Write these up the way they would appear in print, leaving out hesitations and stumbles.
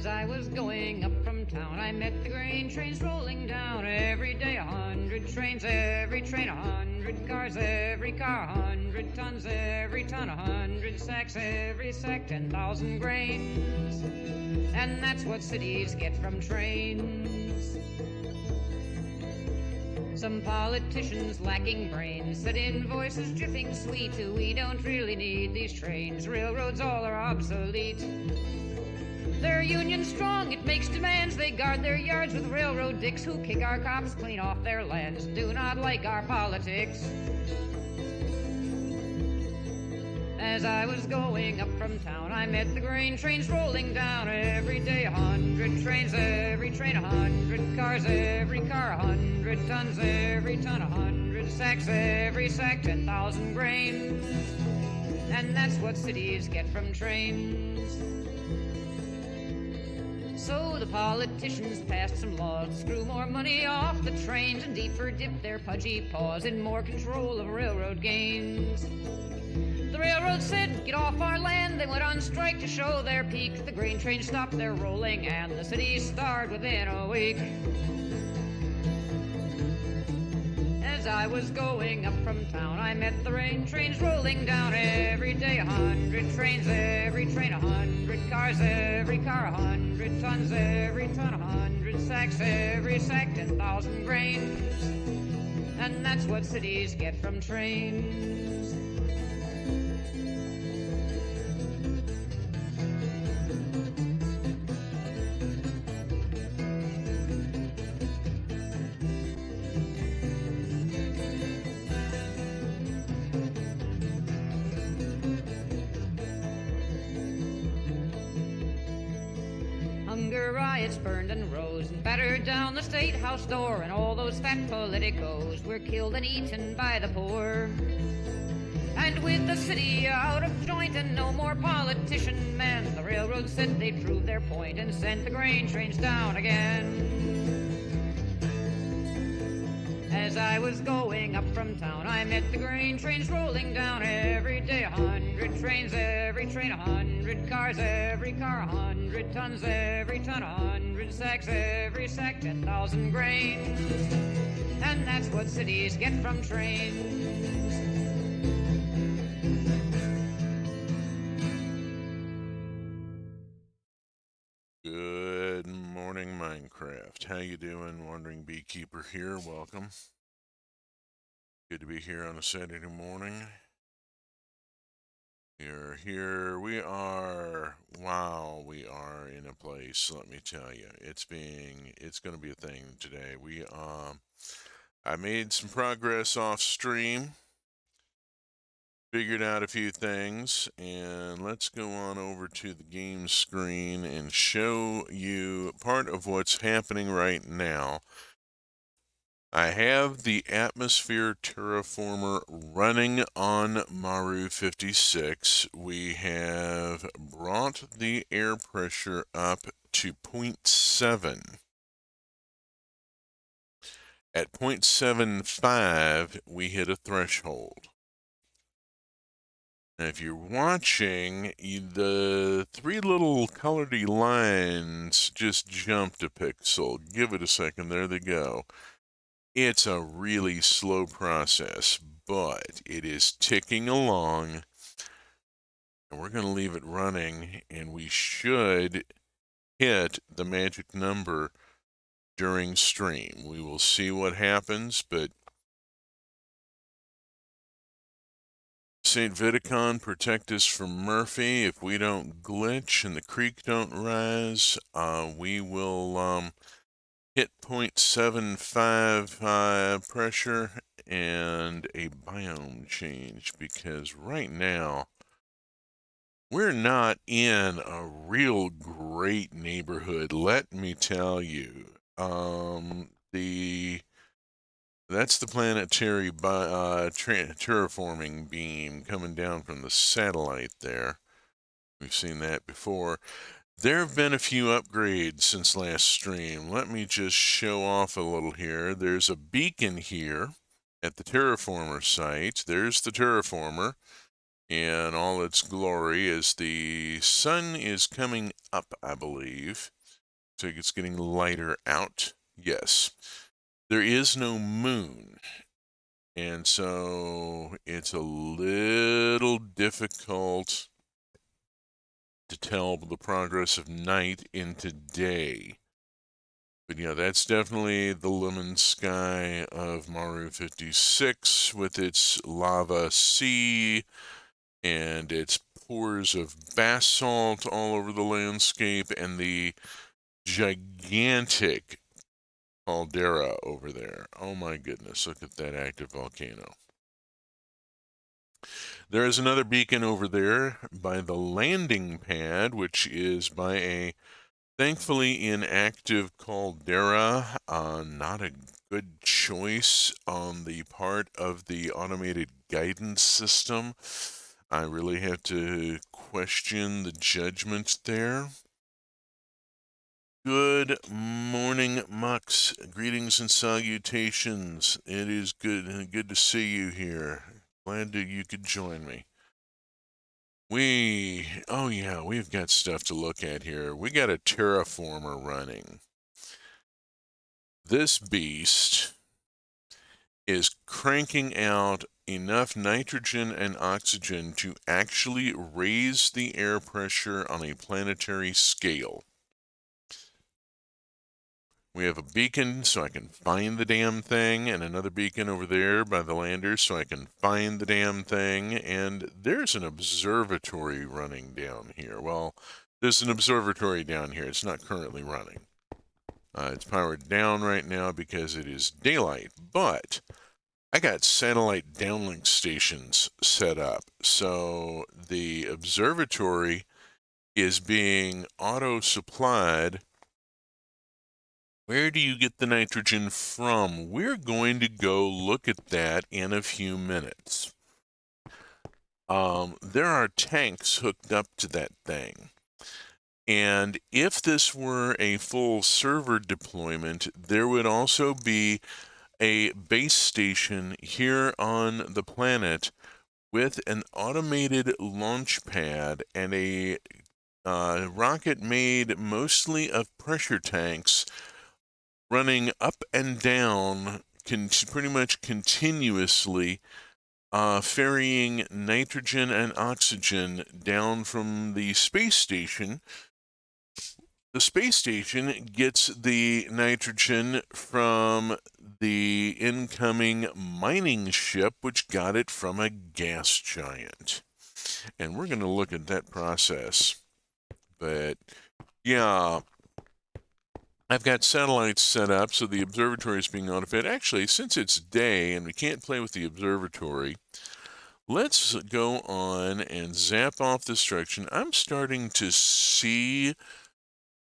As I was going up from town, I met the grain trains rolling down. Every day 100 trains, every train 100 cars, every car 100 tons, every ton 100 sacks, every sack 10,000 grains. And that's what cities get from trains. Some politicians lacking brains said in voices dripping sweet, we don't really need these trains, railroads all are obsolete. They're union strong, it makes demands, they guard their yards with railroad dicks who kick our cops clean off their lands and do not like our politics. As I was going up from town, I met the grain trains rolling down. Every day 100 trains, every train 100 cars, every car 100 tons, every ton 100 sacks, every sack 10,000 grains. And that's what cities get from trains. So the politicians passed some laws to screw more money off the trains and deeper dip their pudgy paws in more control of railroad gains. The railroad said, get off our land. They went on strike to show their peak. The grain train stopped their rolling and the city starved within a week. As I was going up from town, I met the grain trains rolling down. Every day 100 trains, every train 100 cars, every car 100 tons, every ton 100 sacks, every sack 10,000 grains. And that's what cities get from trains. Hunger riots burned and rose and battered down the State House door, and all those fat politicos were killed and eaten by the poor. And with the city out of joint and no more politician men, the railroad said they'd prove their point and sent the grain trains down again. As I was going up from town, I met the grain trains rolling down. Every day 100 trains, every train 100 cars, every car 100 tons, every ton 100 sacks, every sack 10,000 grains. And that's what cities get from trains. Good morning, Minecraft. How you doing? Wandering Beekeeper here. Welcome. Good to be here on a Saturday morning. Here we are. Wow, we are in a place, let me tell you. It's going to be a thing today. I made some progress off stream. Figured out a few things, and let's go on over to the game screen and show you part of what's happening right now. I have the atmosphere terraformer running on Maru 56. We have brought the air pressure up to 0.7. At 0.75, we hit a threshold. Now, if you're watching, the three little colored lines just jumped a pixel. Give it a second. There they go. It's a really slow process, but it is ticking along. And we're going to leave it running, and we should hit the magic number during stream. We will see what happens, but St. Viticon, protect us from Murphy. If we don't glitch and the creek don't rise, we will hit 0.75 pressure and a biome change, because right now we're not in a real great neighborhood, let me tell you. That's the planetary terraforming beam coming down from the satellite there. We've seen that before. There have been a few upgrades since last stream. Let me just show off a little here. There's a beacon here at the terraformer site. There's the terraformer in all its glory as the sun is coming up, I believe. So it's getting lighter out. Yes. There is no moon. And so it's a little difficult to tell the progress of night into day. But yeah, that's definitely the lemon sky of Maru 56 with its lava sea and its pores of basalt all over the landscape and the gigantic caldera over there. Oh my goodness, look at that active volcano. There is another beacon over there by the landing pad, which is by a thankfully inactive caldera. Not a good choice on the part of the automated guidance system. I really have to question the judgment there. Good morning, Mux. Greetings and salutations. It is good to see you here. Glad that you could join me. Oh yeah, we've got stuff to look at here. We got a terraformer running. This beast is cranking out enough nitrogen and oxygen to actually raise the air pressure on a planetary scale. We have a beacon so I can find the damn thing, and another beacon over there by the landers so I can find the damn thing, and there's an observatory running down here. Well, there's an observatory down here. It's not currently running. It's powered down right now because it is daylight, but I got satellite downlink stations set up, so the observatory is being auto-supplied. Where do you get the nitrogen from? We're going to go look at that in a few minutes. There are tanks hooked up to that thing. And if this were a full server deployment, there would also be a base station here on the planet with an automated launch pad and a rocket made mostly of pressure tanks running up and down pretty much continuously, ferrying nitrogen and oxygen down from the space station. The space station gets the nitrogen from the incoming mining ship, which got it from a gas giant. And we're going to look at that process. But yeah, I've got satellites set up, so the observatory is being notified. Actually, since it's day and we can't play with the observatory, let's go on and zap off this direction. I'm starting to see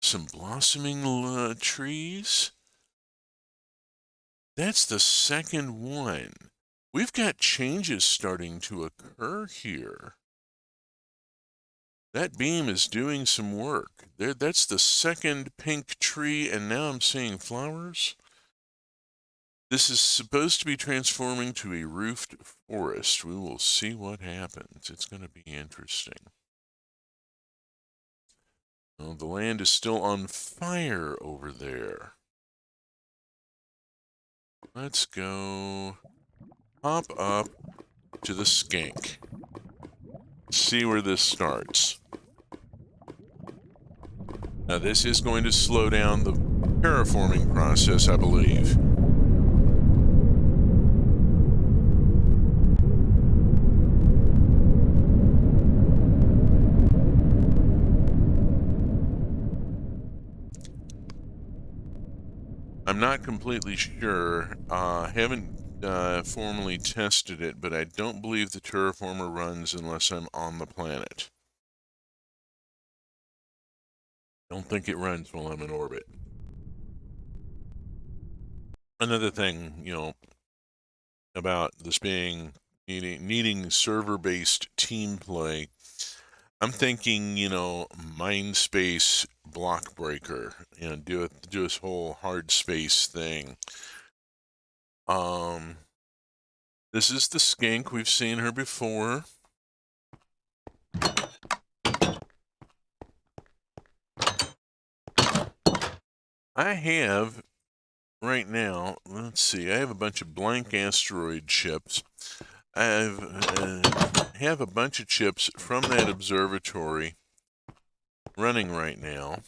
some blossoming trees. That's the second one. We've got changes starting to occur here. That beam is doing some work. That's the second pink tree, and now I'm seeing flowers. This is supposed to be transforming to a roofed forest. We will see what happens. It's going to be interesting. Well, the land is still on fire over there. Let's go hop up to the skink. See where this starts. Now this is going to slow down the terraforming process, I believe. I'm not completely sure. Haven't formally tested it, but I don't believe the terraformer runs unless I'm on the planet. Don't think it runs while I'm in orbit. Another thing, about this being needing server-based team play, I'm thinking, Mindspace block breaker, do this whole hard space thing. This is the skink. We've seen her before. I have, right now, let's see, I have a bunch of blank asteroid chips. I have a bunch of chips from that observatory running right now.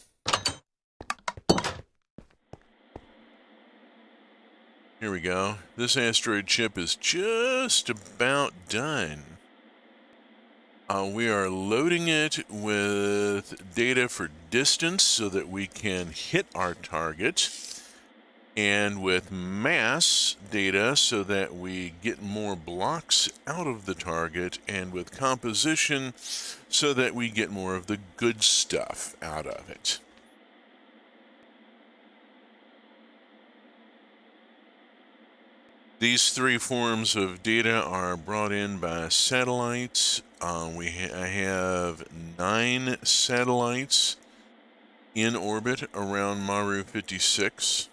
Here we go. This asteroid chip is just about done. We are loading it with data for distance so that we can hit our target, and with mass data so that we get more blocks out of the target, and with composition so that we get more of the good stuff out of it. These three forms of data are brought in by satellites. I have 9 satellites in orbit around Maru 56.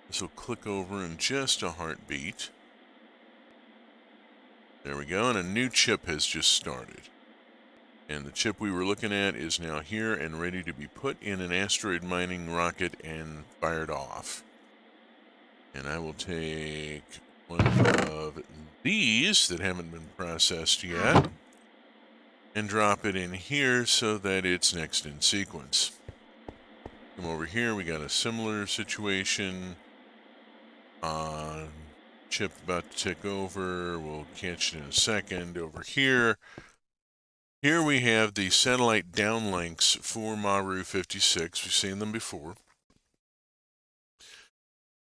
This will click over in just a heartbeat. There we go, and a new chip has just started. And the chip we were looking at is now here and ready to be put in an asteroid mining rocket and fired off. And I will take one of these that haven't been processed yet and drop it in here so that it's next in sequence. Come over here, we got a similar situation. Chip about to tick over, we'll catch it in a second. Over here we have the satellite downlinks for Maru 56. We've seen them before.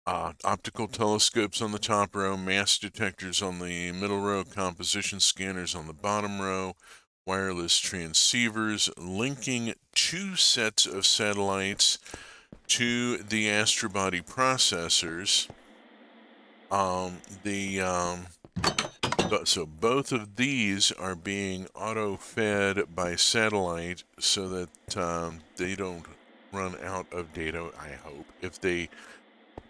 Optical telescopes on the top row, mass detectors on the middle row, composition scanners on the bottom row, wireless transceivers linking 2 sets of satellites to the astrobody processors. So both of these are being auto-fed by satellite so that they don't run out of data, I hope. If they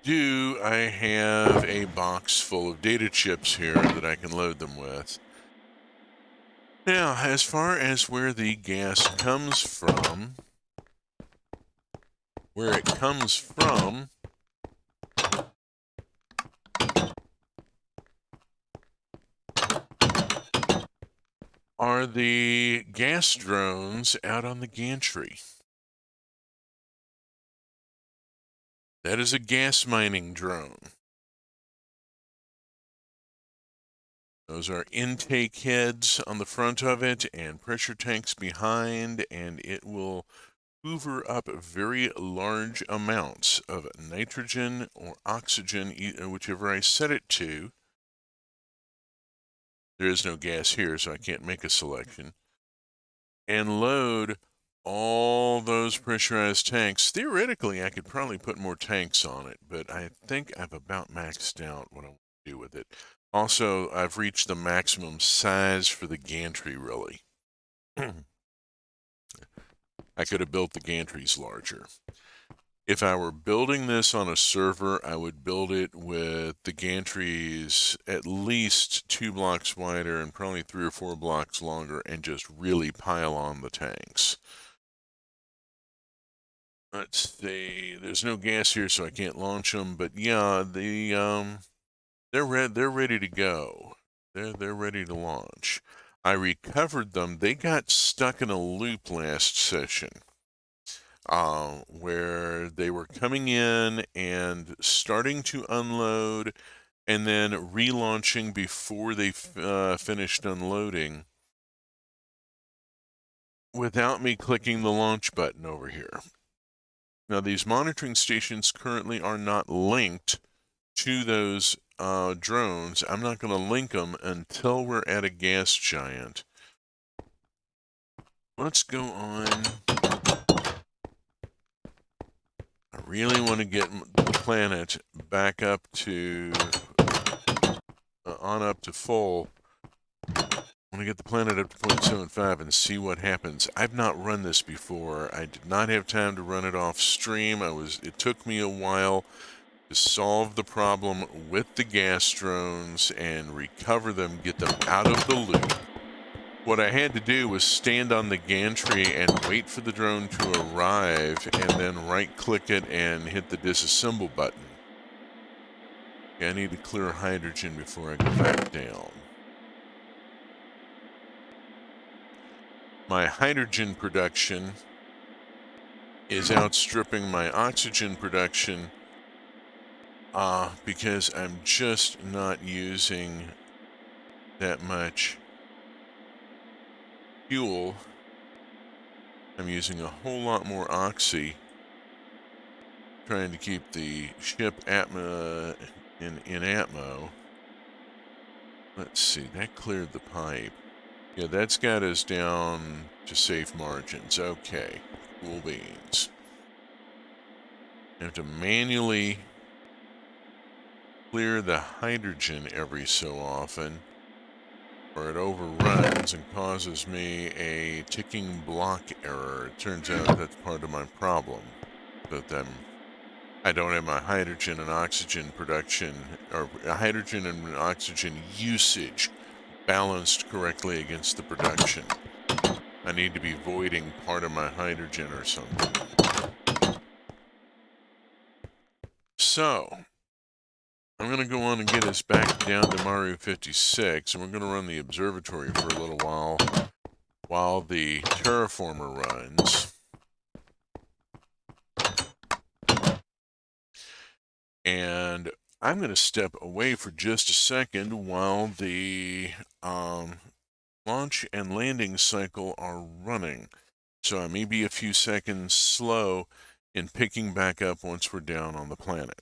do, I have a box full of data chips here that I can load them with. Now, as far as where the gas comes from, are the gas drones out on the gantry. That is a gas mining drone. Those are intake heads on the front of it and pressure tanks behind, and it will hoover up very large amounts of nitrogen or oxygen, whichever I set it to. There is no gas here, so I can't make a selection. And load all those pressurized tanks. Theoretically, I could probably put more tanks on it, but I think I've about maxed out what I want to do with it. Also, I've reached the maximum size for the gantry, really. I could have built the gantries larger. If I were building this on a server, I would build it with the gantries at least 2 blocks wider and probably 3 or 4 blocks longer, and just really pile on the tanks. Let's see. There's no gas here, so I can't launch them. But yeah, they're ready to go. They're ready to launch. I recovered them. They got stuck in a loop last session, where they were coming in and starting to unload, and then relaunching before they finished unloading, without me clicking the launch button over here. Now, these monitoring stations currently are not linked to those drones. I'm not going to link them until we're at a gas giant. Let's go on. I really want to get the planet back up to on up to full. I want to get the planet up to 0.75 and see what happens. I've not run this before. I did not have time to run it off stream. It took me a while to solve the problem with the gas drones and recover them, get them out of the loop. What I had to do was stand on the gantry and wait for the drone to arrive, and then right-click it and hit the disassemble button. Okay, I need to clear hydrogen before I go back down. My hydrogen production is outstripping my oxygen production because I'm just not using that much fuel. I'm using a whole lot more oxy, trying to keep the ship in atmo. Let's see, that cleared the pipe. Yeah, that's got us down to safe margins. Okay, cool beans. I have to manually clear the hydrogen every so often, or it overruns and causes me a ticking block error. It turns out that's part of my problem, that I don't have my hydrogen and oxygen production, or hydrogen and oxygen usage balanced correctly against the production. I need to be voiding part of my hydrogen or something. So, I'm going to go on and get us back down to Maru 56, and we're going to run the observatory for a little while the terraformer runs. And I'm going to step away for just a second while the launch and landing cycle are running. So I may be a few seconds slow in picking back up once we're down on the planet.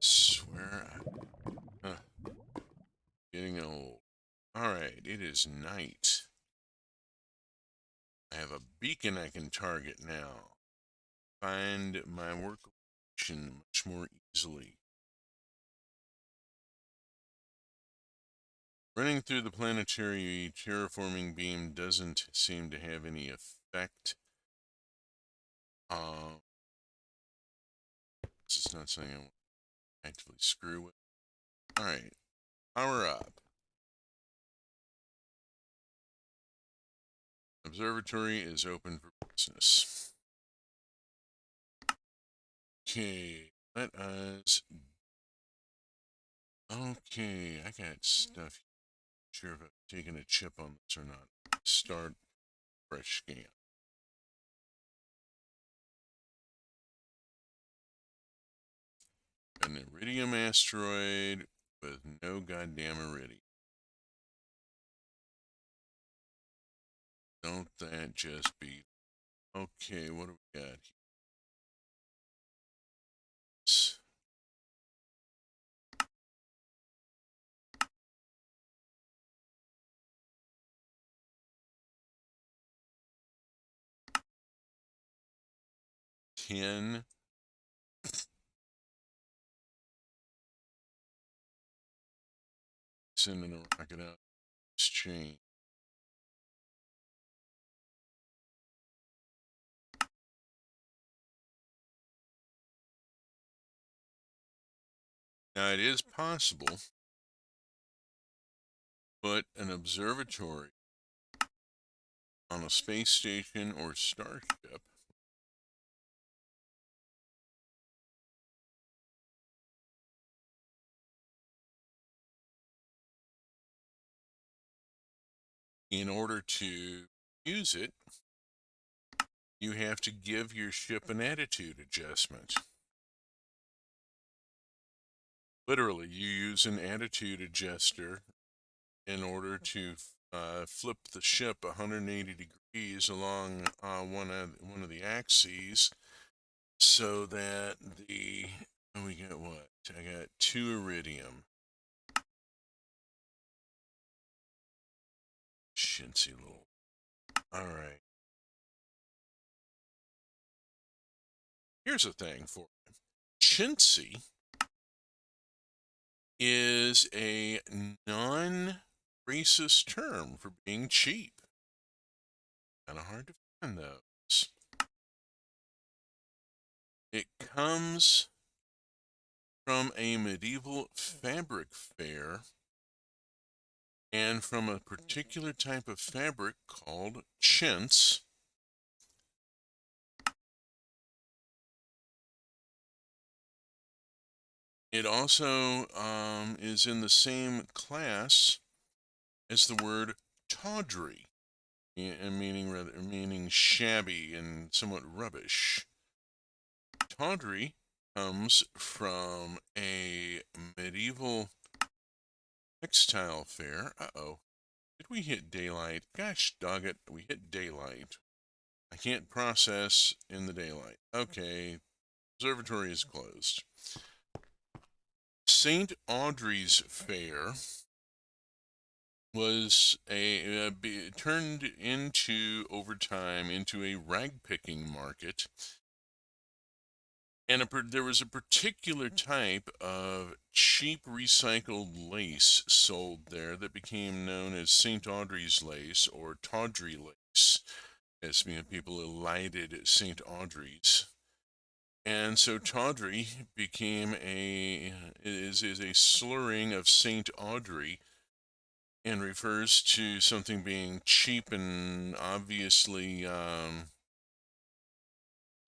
Swear getting old. Alright, it is night. I have a beacon I can target now. Find my work location much more easily. Running through the planetary terraforming beam doesn't seem to have any effect. This is not something I want to actively screw with. Alright, power up. Observatory is open for business. Okay, let us... Okay, I got stuff. Sure if I've taken a chip on this or not. Start fresh scan. An iridium asteroid with no goddamn iridium. Don't that just be... Okay, what do we got here? 10. Sending a rocket out exchange. Now, it is possible, but an observatory on a space station or starship in order to use it, you have to give your ship an attitude adjustment. Literally, you use an attitude adjuster in order to flip the ship 180 degrees along one of the axes, so that we got what? I got 2 iridium. Chintzy little. All right. Here's a thing for you. Chintzy is a non-racist term for being cheap. Kind of hard to find those. It comes from a medieval fabric fair and from a particular type of fabric called chintz. It also is in the same class as the word tawdry, meaning shabby and somewhat rubbish. Tawdry comes from a medieval textile fair. Uh-oh. Did we hit daylight? Gosh dog it, we hit daylight. I can't process in the daylight. Okay, observatory is closed. St. Audrey's Fair was turned into, over time, into a rag picking market, and there was a particular type of cheap recycled lace sold there that became known as St. Audrey's lace or tawdry lace, as people elided St. Audrey's. And so tawdry became is a slurring of St. Audrey and refers to something being cheap and obviously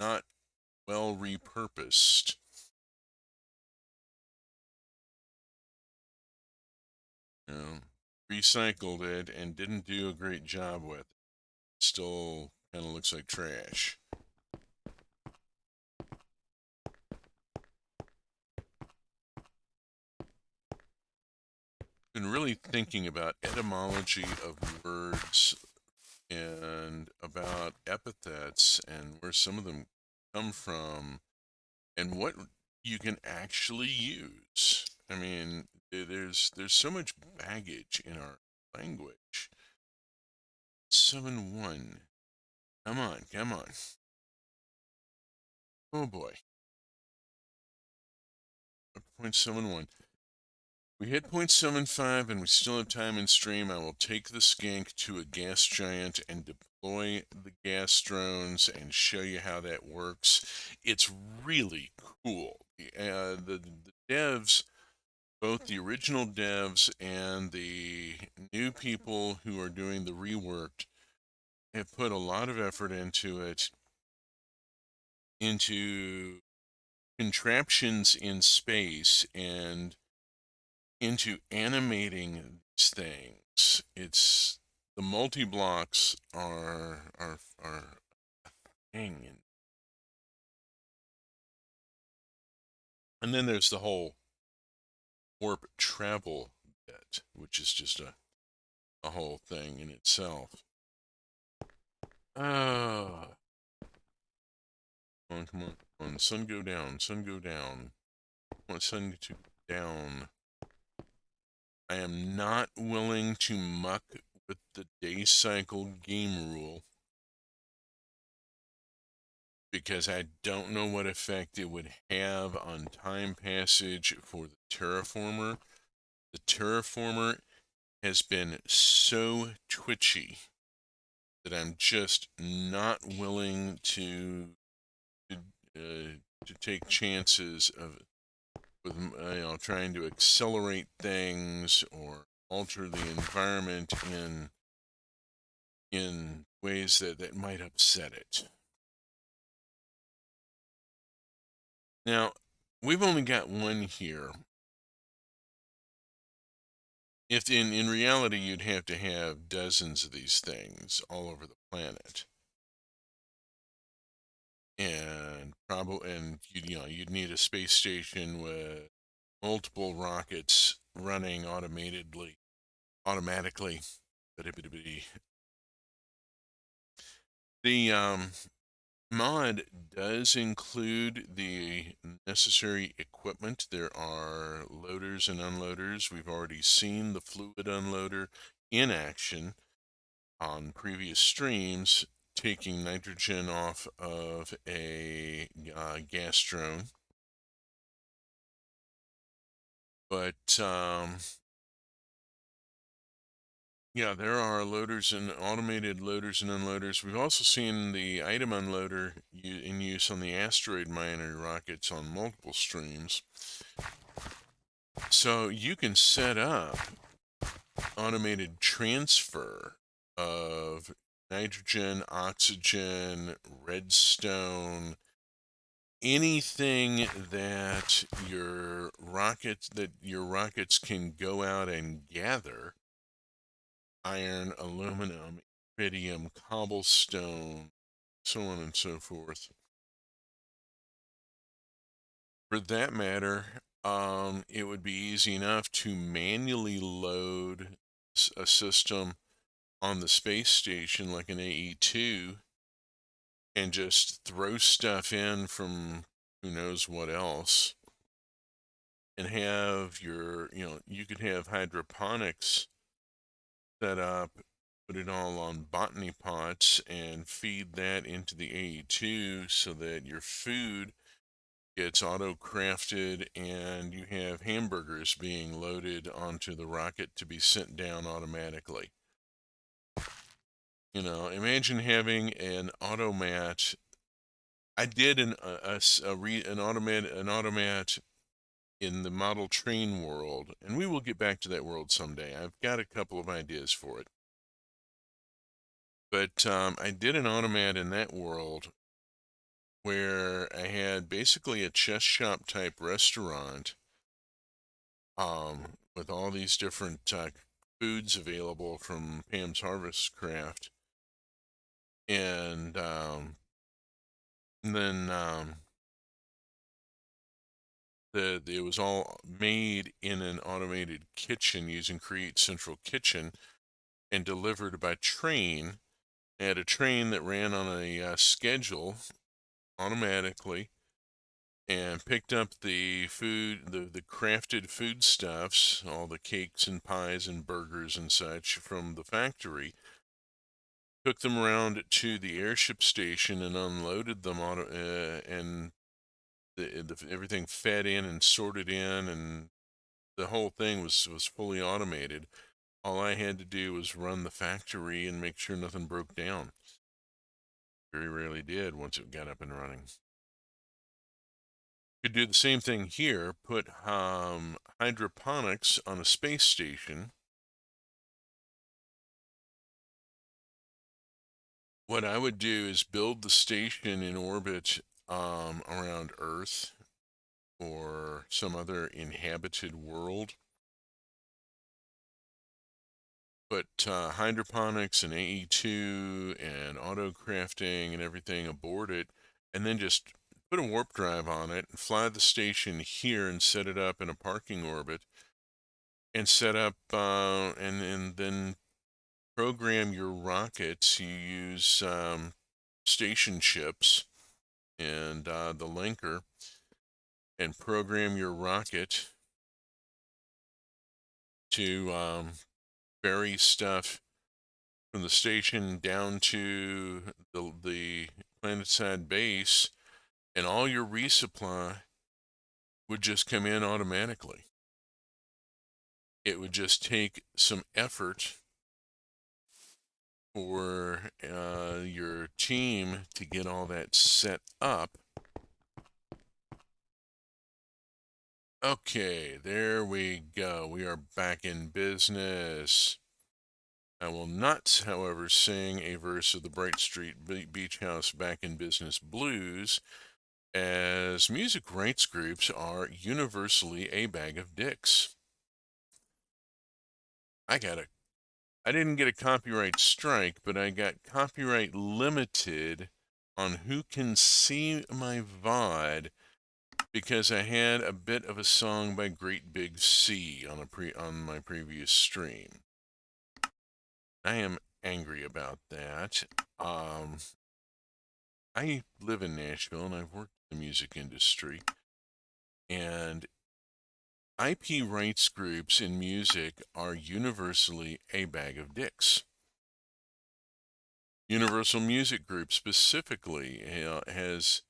not well repurposed. You know, recycled it and didn't do a great job with it. Still kind of looks like trash. Been really thinking about etymology of words and about epithets and where some of them come from and what you can actually use. I mean, there's so much baggage in our language. 7-1. Come on, come on. Oh boy. 0.71. We hit 0.75 and we still have time in stream. I will take the skink to a gas giant and deploy the gas drones and show you how that works. It's really cool. The devs, both the original devs and the new people who are doing the reworked, have put a lot of effort into it, into contraptions in space and into animating these things. It's the multi blocks are hanging, and then there's the whole warp travel bit, which is just a whole thing in itself. Oh, come on, come on. Sun go down, sun go down. I want sun to go down. I am not willing to muck with the day cycle game rule because I don't know what effect it would have on time passage for the terraformer. The terraformer has been so twitchy that I'm just not willing to, to take chances of with trying to accelerate things or alter the environment in ways that might upset it. Now, we've only got one here. If in reality you'd have to have dozens of these things all over the planet. And you'd need a space station with multiple rockets running automatically. The mod does include the necessary equipment. There are loaders and unloaders. We've already seen the fluid unloader in action on previous streams, taking nitrogen off of a gas drone. But yeah, there are loaders and automated loaders and unloaders. We've also seen the item unloader in use on the asteroid miner rockets on multiple streams. So you can set up automated transfer of nitrogen, oxygen, redstone, anything that your rockets can go out and gather: iron, aluminum, iridium, cobblestone, so on and so forth. For that matter, it would be easy enough to manually load a system on the space station like an AE2 and just throw stuff in from who knows what else and have you could have hydroponics set up, put it all on botany pots and feed that into the AE2 so that your food gets auto crafted and you have hamburgers being loaded onto the rocket to be sent down automatically. Imagine having an automat. I did an automat in the model train world, and we will get back to that world someday. I've got a couple of ideas for it. But I did an automat in that world where I had basically a chest shop type restaurant with all these different foods available from Pam's Harvest Craft. And then it was all made in an automated kitchen using Create Central Kitchen and delivered by train. I had a train that ran on a schedule automatically and picked up the food, the crafted foodstuffs, all the cakes and pies and burgers and such from the factory, took them around to the airship station and unloaded them and everything fed in and sorted in, and the whole thing was fully automated. All I had to do was run the factory and make sure nothing broke down. Very rarely did once it got up and running. Could do the same thing here, put hydroponics on a space station. What I would do is build the station in orbit around Earth or some other inhabited world. Put hydroponics and AE2 and auto crafting and everything aboard it, and then just put a warp drive on it and fly the station here and set it up in a parking orbit and set up and then program your rockets. You use station chips and the linker, and program your rocket to vary stuff from the station down to the planetside base, and all your resupply would just come in automatically. It would just take some effort for your team to get all that set up. Okay, there we go. We are back in business. I will not, however, sing a verse of the Bright Street Beach House Back in Business Blues, as music rights groups are universally a bag of dicks. I didn't get a copyright strike, but I got copyright limited on who can see my VOD because I had a bit of a song by Great Big Sea on my previous stream. I am angry about that. I live in Nashville and I've worked in the music industry, and IP rights groups in music are universally a bag of dicks. Universal Music Group specifically has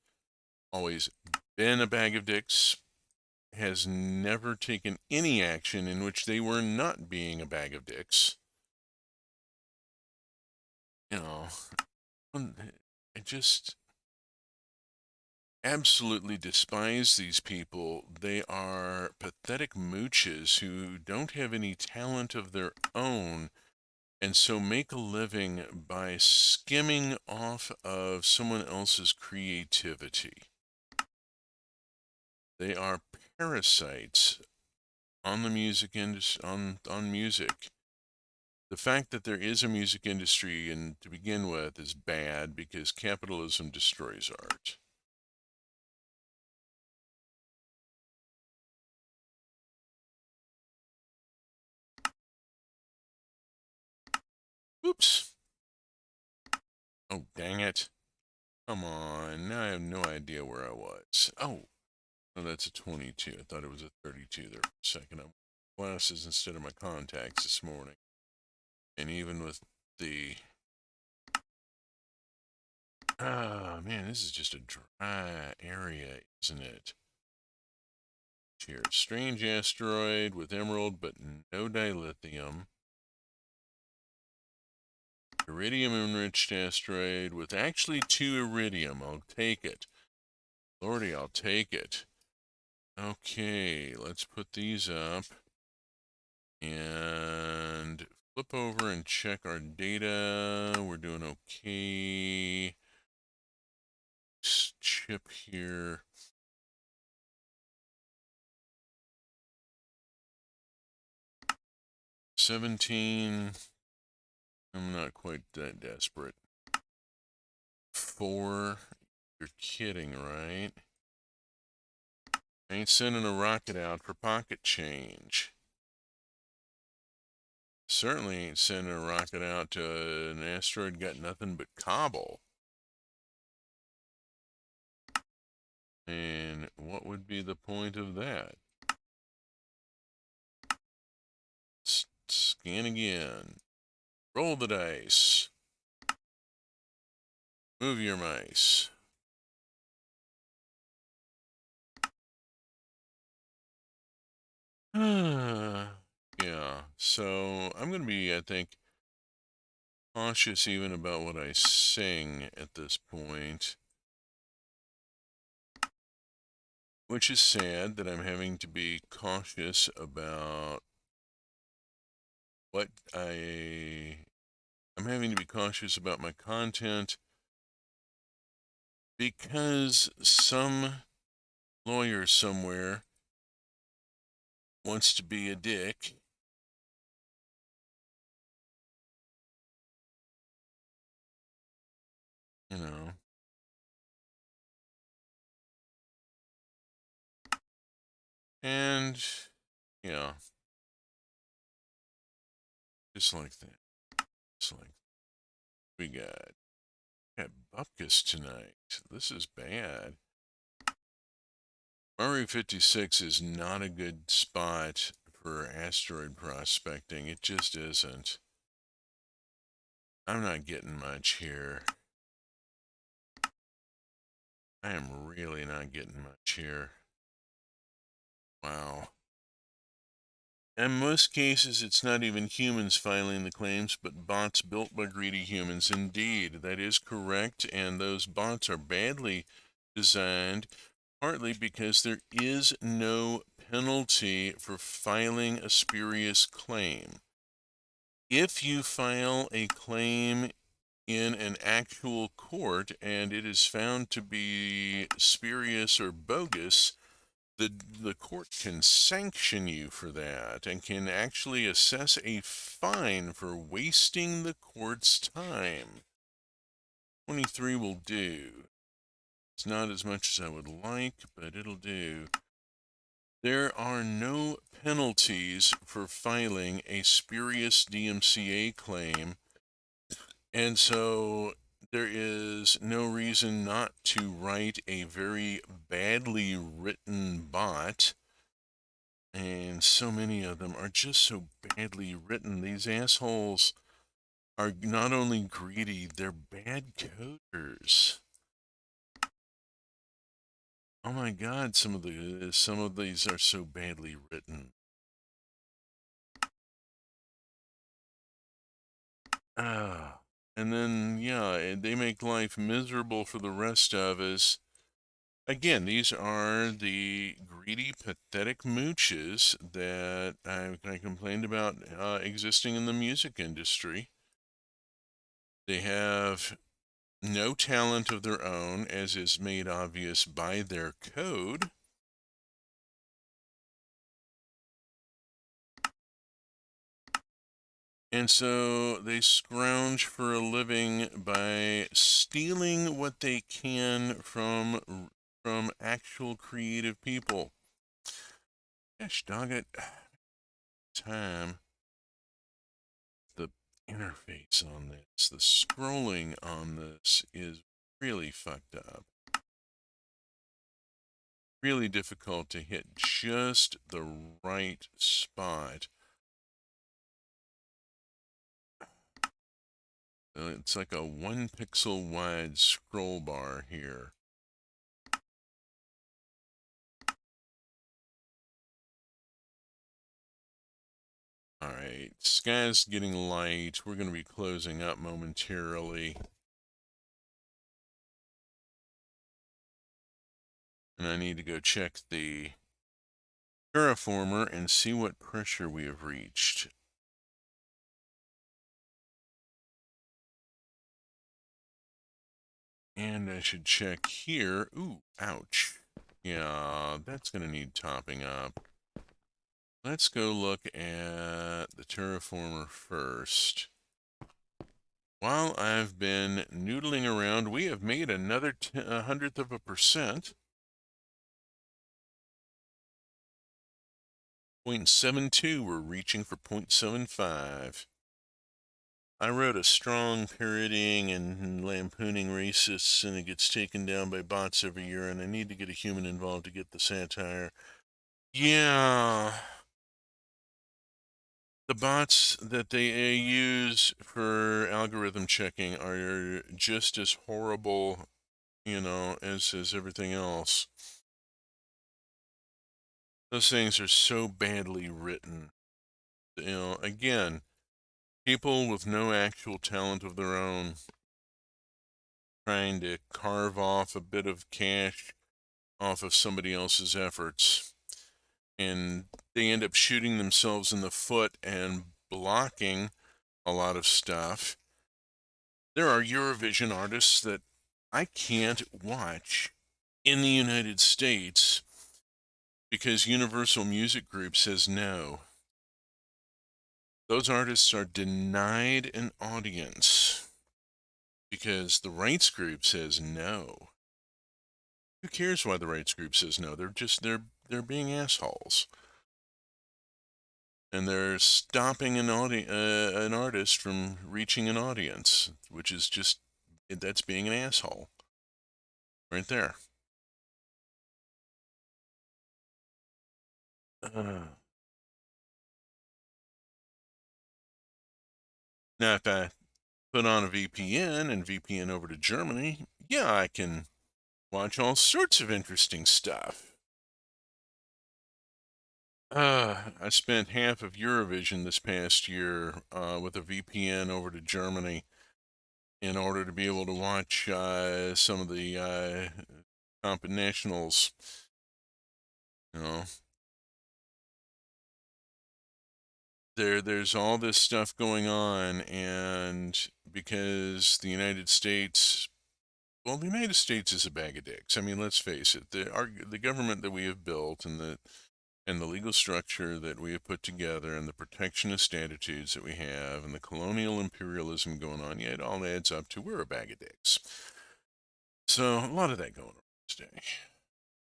always been a bag of dicks, has never taken any action in which they were not being a bag of dicks. You know, I just absolutely despise these people. They are pathetic mooches who don't have any talent of their own, and so make a living by skimming off of someone else's creativity. They are parasites on the music industry, on music. The fact that there is a music industry and to begin with is bad because capitalism destroys art. Oops. Oh, dang it. Come on. Now I have no idea where I was. Oh, that's a 22. I thought it was a 32 there for a second. I'm glasses instead of my contacts this morning. And even with the... Ah, man, this is just a dry area, isn't it? Here, strange asteroid with emerald, but no dilithium. Iridium enriched asteroid with actually 2 iridium. I'll take it. Lordy, I'll take it. Okay, let's put these up and flip over and check our data. We're doing okay. Chip here. $17. I'm not quite that desperate. $4. You're kidding, right? I ain't sending a rocket out for pocket change. Certainly ain't sending a rocket out to an asteroid got nothing but cobble. And what would be the point of that? Scan again. Roll the dice. Move your mice. Yeah, so I'm going to be, I think, cautious even about what I sing at this point. Which is sad that I'm having to be cautious about what I'm having to be cautious about my content because some lawyer somewhere wants to be a dick. You know. And, yeah. Just like that. Looks like we got Bupkis tonight. This is bad. Murray 56 is not a good spot for asteroid prospecting. It just isn't. I'm not getting much here. I am really not getting much here. Wow. In most cases, it's not even humans filing the claims, but bots built by greedy humans. Indeed, that is correct, and those bots are badly designed, partly because there is no penalty for filing a spurious claim. If you file a claim in an actual court and it is found to be spurious or bogus, the court can sanction you for that and can actually assess a fine for wasting the court's time. 23 will do. It's not as much as I would like, but it'll do. There are no penalties for filing a spurious DMCA claim, and so there is no reason not to write a very badly written bot. And so many of them are just so badly written. These assholes are not only greedy, they're bad coders. Oh my god, some of these are so badly written. Ah. And then, yeah, they make life miserable for the rest of us. Again, these are the greedy, pathetic mooches that I complained about existing in the music industry. They have no talent of their own, as is made obvious by their code. And so they scrounge for a living by stealing what they can from actual creative people. Gosh dog it. Time. The interface on this, the scrolling on this is really fucked up. Really difficult to hit just the right spot. It's like a 1 pixel wide scroll bar here. Alright, sky's getting light. We're going to be closing up momentarily. And I need to go check the terraformer and see what pressure we have reached. And I should check here. Ooh, ouch. Yeah, that's going to need topping up. Let's go look at the terraformer first. While I've been noodling around, we have made another 0.1%. 0.72, we're reaching for 0.75. I wrote a strong parodying and lampooning racists, and it gets taken down by bots every year, and I need to get a human involved to get the satire. Yeah. The bots that they use for algorithm checking are just as horrible, as everything else. Those things are so badly written. Again, people with no actual talent of their own trying to carve off a bit of cash off of somebody else's efforts. And they end up shooting themselves in the foot and blocking a lot of stuff. There are Eurovision artists that I can't watch in the United States because Universal Music Group says no. Those artists are denied an audience because the rights group says no. Who cares why the rights group says no? They're being assholes. and they're stopping an artist from reaching an audience, which is just that's being an asshole right there. Uh, Now, if I put on a VPN and VPN over to Germany, yeah, I can watch all sorts of interesting stuff. I spent half of Eurovision this past year with a VPN over to Germany in order to be able to watch some of the comp nationals. You know, there's all this stuff going on, and because the United States is a bag of dicks. I mean, let's face it. The government that we have built and the legal structure that we have put together and the protectionist attitudes that we have and the colonial imperialism going on, yeah, it all adds up to we're a bag of dicks. So a lot of that going on today.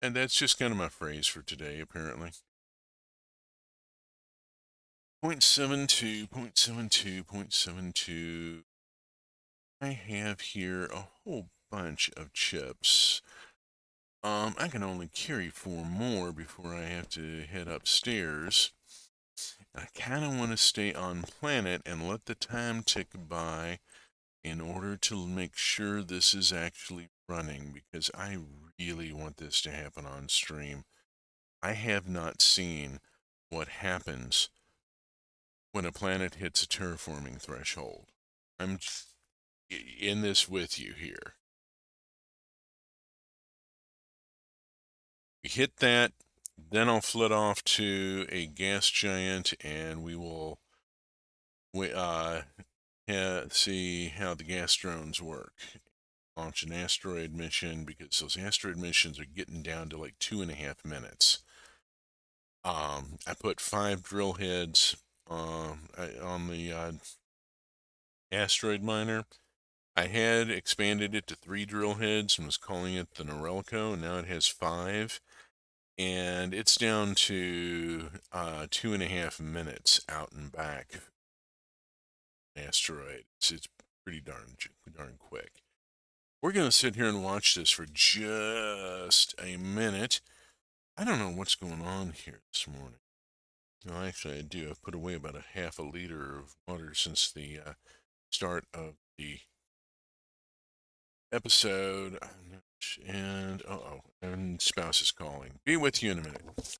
And that's just kind of my phrase for today, apparently. 0.72, 0.72, 0.72. I have here a whole bunch of chips. I can only carry 4 more before I have to head upstairs. I kind of want to stay on planet and let the time tick by in order to make sure this is actually running because I really want this to happen on stream. I have not seen what happens when a planet hits a terraforming threshold. I'm in this with you here. We hit that, then I'll flit off to a gas giant and we will see how the gas drones work. Launch an asteroid mission because those asteroid missions are getting down to like 2.5 minutes. I put 5 drill heads on the asteroid miner. I had expanded it to 3 drill heads and was calling it the Norelco, and now it has 5. And it's down to 2.5 minutes out and back. Asteroid. It's pretty darn quick. We're going to sit here and watch this for just a minute. I don't know what's going on here this morning. No, actually, I do. I've put away about a half a liter of water since the start of the episode. And, and spouse is calling. Be with you in a minute.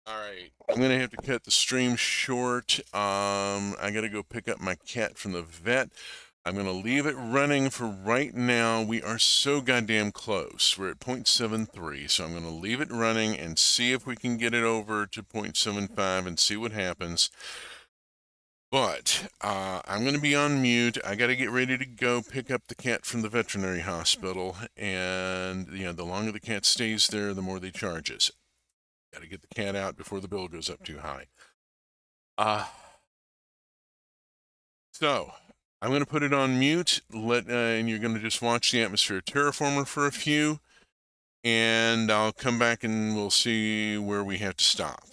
All right, I'm gonna have to cut the stream short. I gotta go pick up my cat from the vet. I'm gonna leave it running for right now. We are so goddamn close. We're at 0.73, so I'm gonna leave it running and see if we can get it over to 0.75 and see what happens. But I'm going to be on mute. I got to get ready to go pick up the cat from the veterinary hospital. And, the longer the cat stays there, the more they charge us. Got to get the cat out before the bill goes up too high. Uh, so I'm going to put it on mute. And you're going to just watch the Atmosphere Terraformer for a few. And I'll come back and we'll see where we have to stop.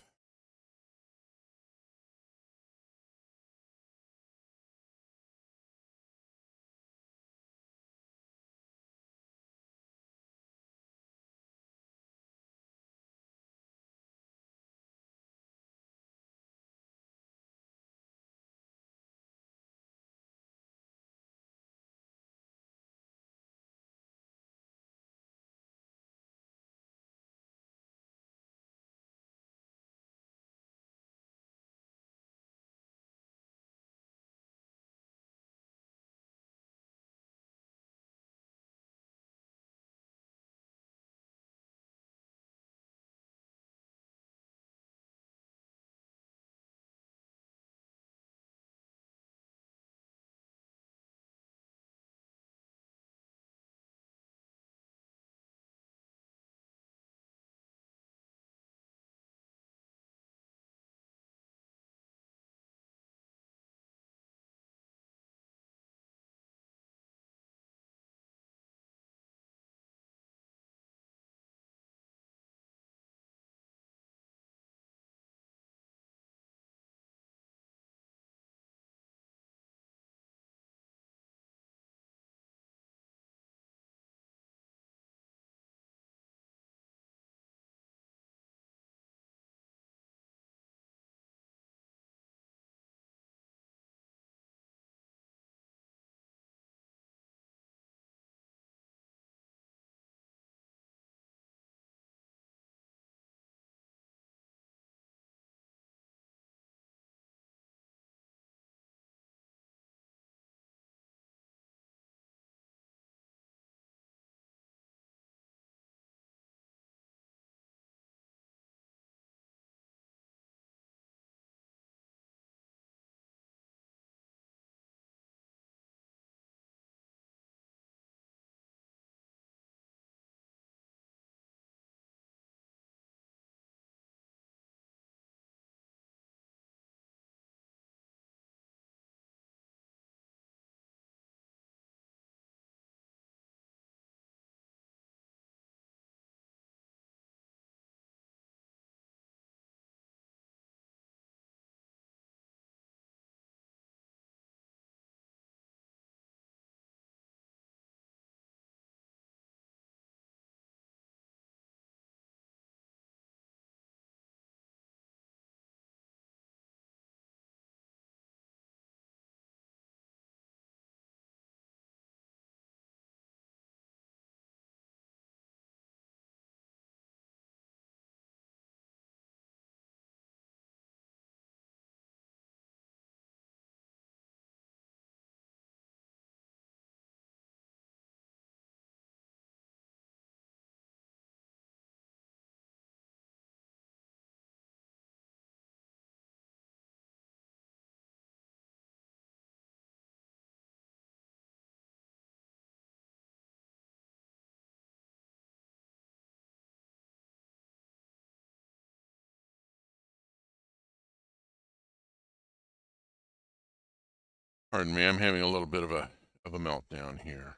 Pardon me, I'm having a little bit of a meltdown here.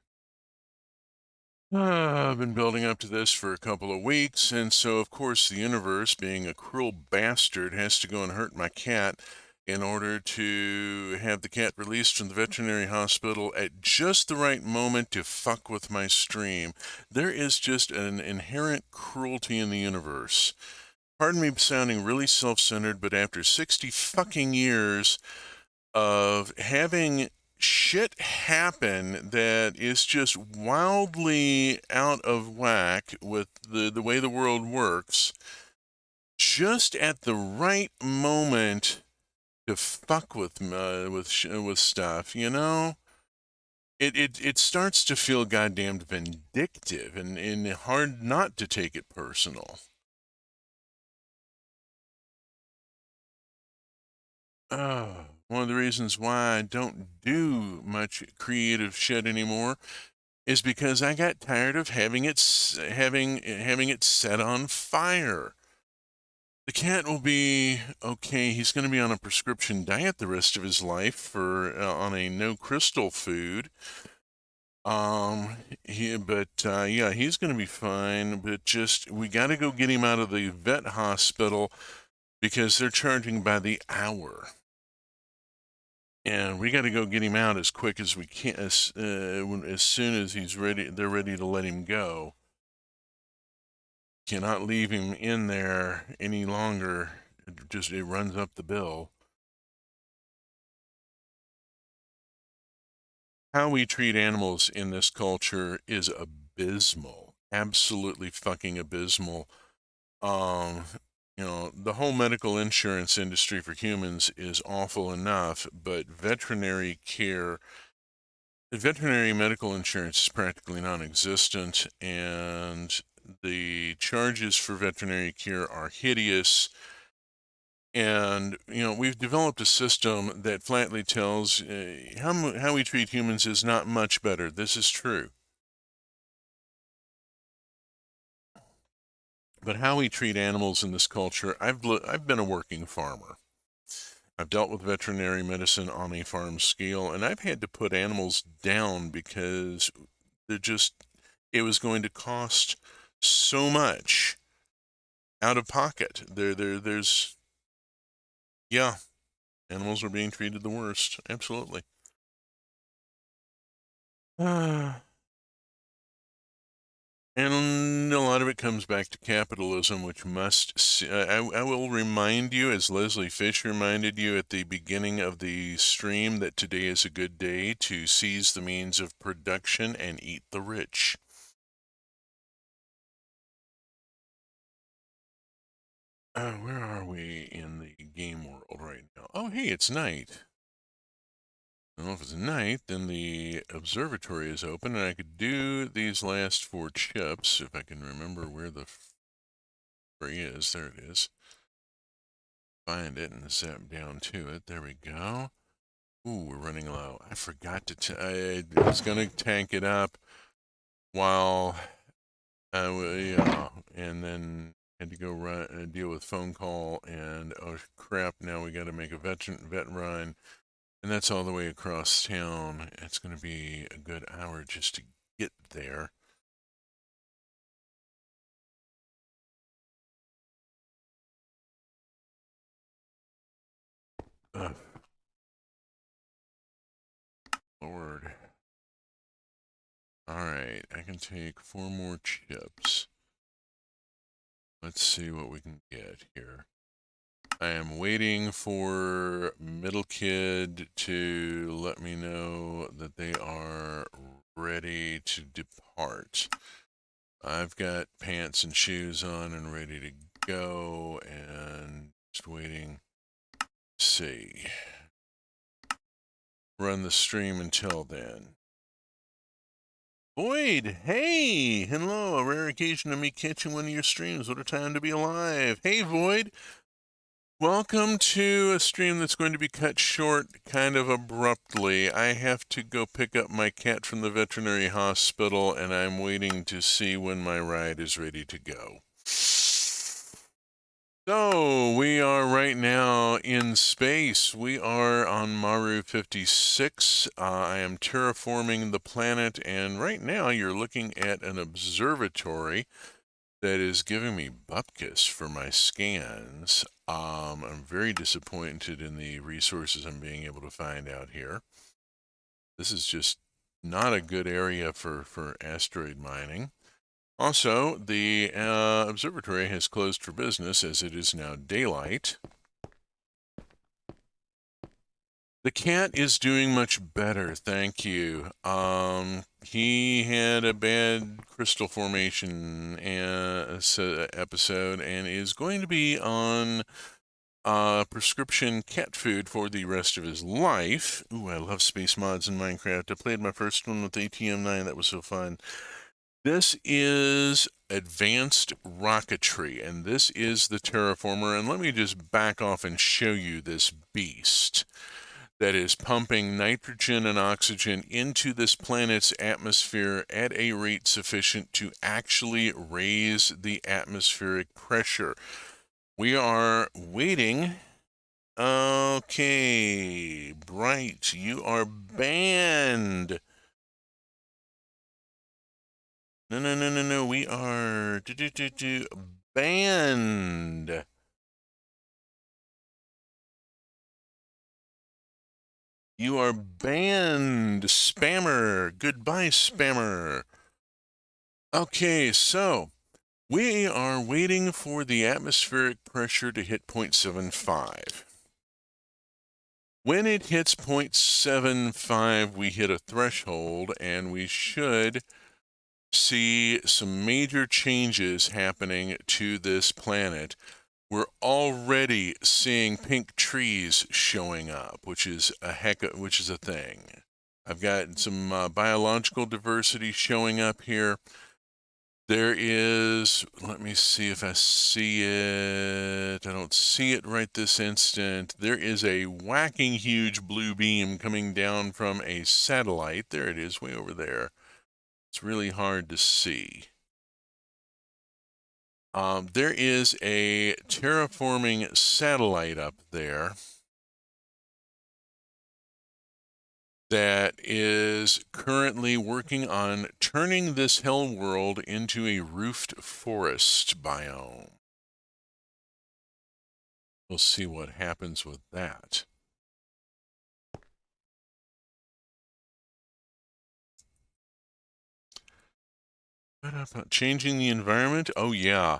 I've been building up to this for a couple of weeks, and so, of course, the universe, being a cruel bastard, has to go and hurt my cat in order to have the cat released from the veterinary hospital at just the right moment to fuck with my stream. There is just an inherent cruelty in the universe. Pardon me sounding really self-centered, but after 60 fucking years of having shit happen that is just wildly out of whack with the way the world works, just at the right moment to fuck with stuff, you know. It starts to feel goddamn vindictive and hard not to take it personal. One of the reasons why I don't do much creative shit anymore is because I got tired of having it set on fire. The cat will be okay. He's going to be on a prescription diet the rest of his life for on a no crystal food. Yeah, he's going to be fine. But just we got to go get him out of the vet hospital because they're charging by the hour. And we got to go get him out as quick as we can, as soon as he's ready. They're ready to let him go. Cannot leave him in there any longer. It runs up the bill. How we treat animals in this culture is abysmal. Absolutely fucking abysmal. Um, the whole medical insurance industry for humans is awful enough, but veterinary medical insurance is practically non-existent, and the charges for veterinary care are hideous. And we've developed a system that flatly tells how we treat humans is not much better. This is true, but how we treat animals in this culture. I've been a working farmer. I've dealt with veterinary medicine on a farm scale, and I've had to put animals down because it was going to cost so much out of pocket. Yeah, animals are being treated the worst. Absolutely. And a lot of it comes back to capitalism, which I will remind you, as Leslie Fish reminded you at the beginning of the stream, that today is a good day to seize the means of production and eat the rich. Where are we in the game world right now? Oh, hey, it's night. I don't know if it's night, then the observatory is open, and I could do these last 4 chips, if I can remember where the free is. There it is. Find it and zap down to it. There we go. Ooh, we're running low. I forgot to. I was gonna tank it up while and then had to go run deal with phone call and oh crap! Now we got to make a vet run. And that's all the way across town. It's going to be a good hour just to get there. Ugh. Lord. Alright, I can take 4 more chips. Let's see what we can get here. I am waiting for Middle Kid to let me know that they are ready to depart. I've got pants and shoes on and ready to go, and just waiting to see. Run the stream until then. Boyd, hey, hello, a rare occasion of me catching one of your streams. What a time to be alive. Hey, Void. Welcome to a stream that's going to be cut short kind of abruptly. I have to go pick up my cat from the veterinary hospital, and I'm waiting to see when my ride is ready to go. So, we are right now in space. We are on Maru 56. I am terraforming the planet, and right now you're looking at an observatory that is giving me bupkis for my scans. I'm very disappointed in the resources I'm being able to find out here. This is just not a good area for asteroid mining. Also, the observatory has closed for business as it is now daylight. The cat is doing much better, thank you. He had a bad crystal formation episode and is going to be on prescription cat food for the rest of his life. Ooh, I love space mods in Minecraft. I played my first one with ATM9. That was so fun. This is advanced rocketry, and this is the terraformer. And let me just back off and show you this beast that is pumping nitrogen and oxygen into this planet's atmosphere at a rate sufficient to actually raise the atmospheric pressure. We are waiting. Okay, Bright, you are banned. No. We are banned. You are banned, spammer. Goodbye, spammer. Okay, so we are waiting for the atmospheric pressure to hit 0.75. When it hits 0.75, we hit a threshold and we should see some major changes happening to this planet. We're already seeing pink trees showing up, which is a thing. I've got some biological diversity showing up here. There is, let me see if I see it. I don't see it right this instant. There is a whacking huge blue beam coming down from a satellite. There it is, way over there. It's really hard to see. There is a terraforming satellite up there that is currently working on turning this hell world into a roofed forest biome. We'll see what happens with that. Changing the environment? Oh, yeah.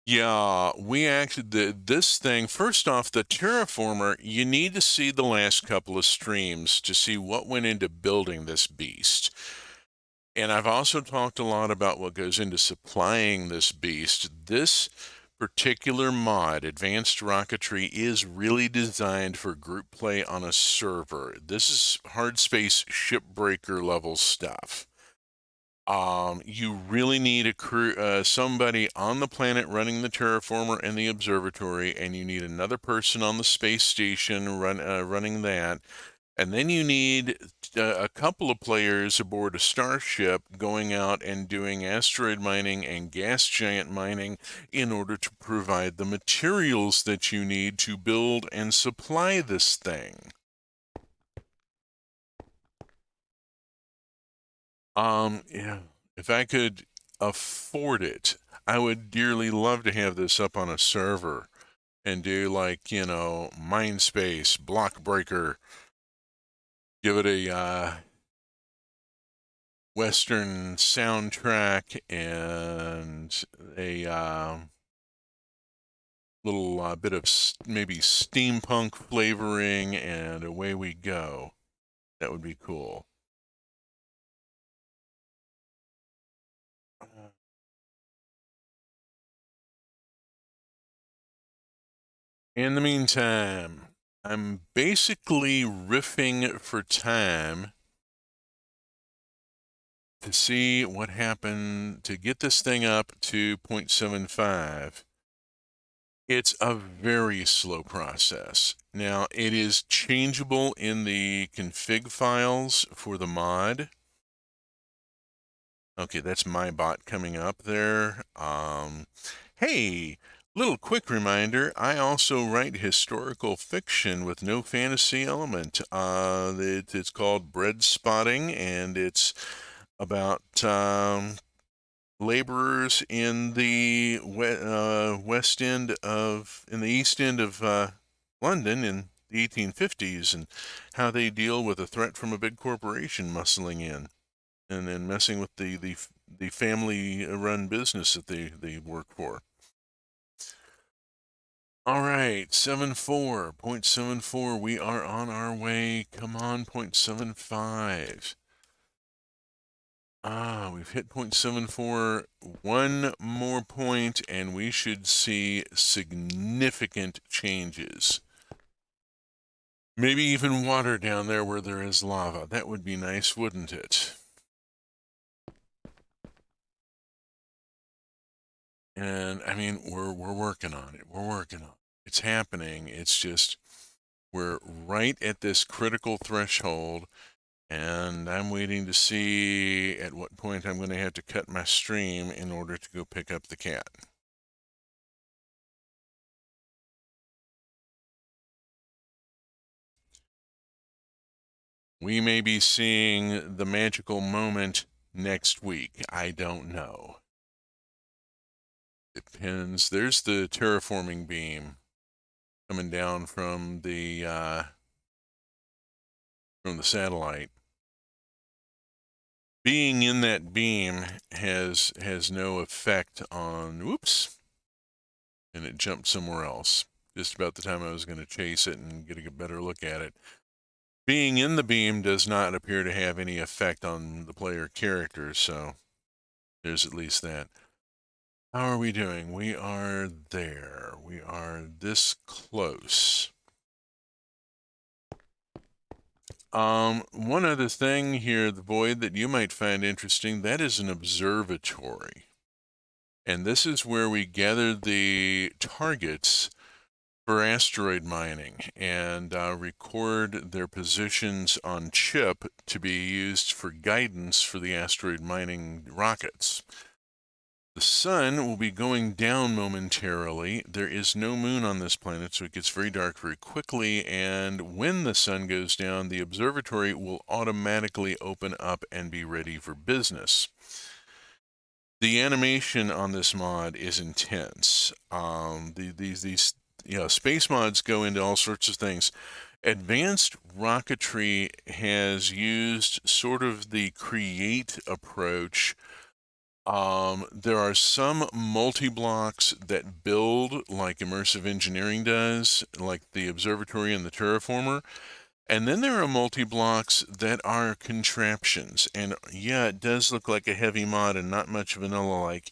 Yeah, we actually, this thing, first off, the terraformer, you need to see the last couple of streams to see what went into building this beast. And I've also talked a lot about what goes into supplying this beast. This particular mod, Advanced Rocketry, is really designed for group play on a server. This is hard space shipbreaker level stuff. You really need a crew, somebody on the planet running the terraformer and the observatory, and you need another person on the space station running that. And then you need a couple of players aboard a starship going out and doing asteroid mining and gas giant mining in order to provide the materials that you need to build and supply this thing. Yeah, if I could afford it, I would dearly love to have this up on a server and do like, Mindspace, Blockbreaker, give it a Western soundtrack and a little bit of maybe steampunk flavoring, and away we go. That would be cool. In the meantime, I'm basically riffing for time to see what happened to get this thing up to 0.75. It's a very slow process. Now, it is changeable in the config files for the mod. Okay, that's my bot coming up there. Hey, little quick reminder, I also write historical fiction with no fantasy element. It's called Bread Spotting, and it's about laborers in the east end of London in the 1850s, and how they deal with a threat from a big corporation muscling in and then messing with the family run business that they work for. All right, 0.74. We are on our way. Come on, 0.75. We've hit 0.74. One more point, and we should see significant changes. Maybe even water down there where there is lava. That would be nice, wouldn't it? And I mean, we're working on it. We're working on it. It's happening. It's just we're right at this critical threshold, and I'm waiting to see at what point I'm going to have to cut my stream in order to go pick up the cat. We may be seeing the magical moment next week. I don't know. Depends. There's the terraforming beam coming down from the satellite. Being in that beam has no effect on. Whoops, and it jumped somewhere else. Just about the time I was going to chase it and get a better look at it. Being in the beam does not appear to have any effect on the player characters, so there's at least that. How are we doing? We are there. We are this close. One other thing here, the Void, that you might find interesting, that is an observatory. And this is where we gather the targets for asteroid mining and record their positions on chip to be used for guidance for the asteroid mining rockets. The sun will be going down momentarily. There is no moon on this planet, so it gets very dark very quickly. And when the sun goes down, the observatory will automatically open up and be ready for business. The animation on this mod is intense. These space mods go into all sorts of things. Advanced Rocketry has used sort of the create approach. There are some multi-blocks that build like immersive engineering does, like the observatory and the terraformer. And then there are multi-blocks that are contraptions. And yeah, it does look like a heavy mod and not much vanilla-like.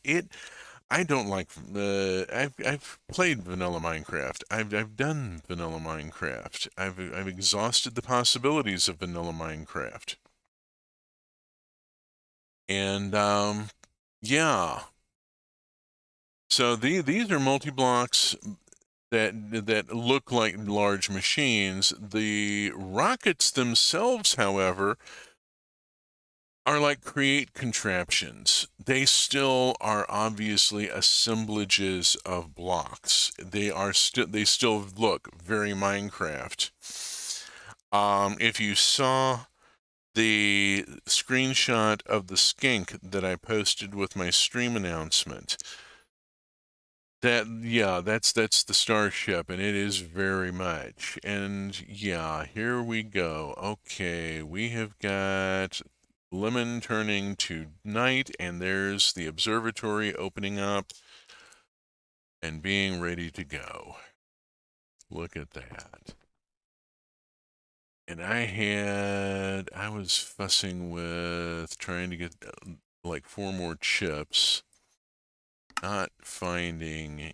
I don't like I've played vanilla Minecraft. I've done vanilla Minecraft. I've exhausted the possibilities of vanilla Minecraft. And yeah. So these are multi-blocks that look like large machines. The rockets themselves, however, are like create contraptions. They still are obviously assemblages of blocks. They still look very Minecraft. If you saw the screenshot of the skink that I posted with my stream announcement, that's the starship, and it is very much. And yeah, here we go. Okay, we have got lemon turning to night, and there's the observatory opening up and being ready to go. Look at that. And I was fussing with trying to get like 4 more chips, not finding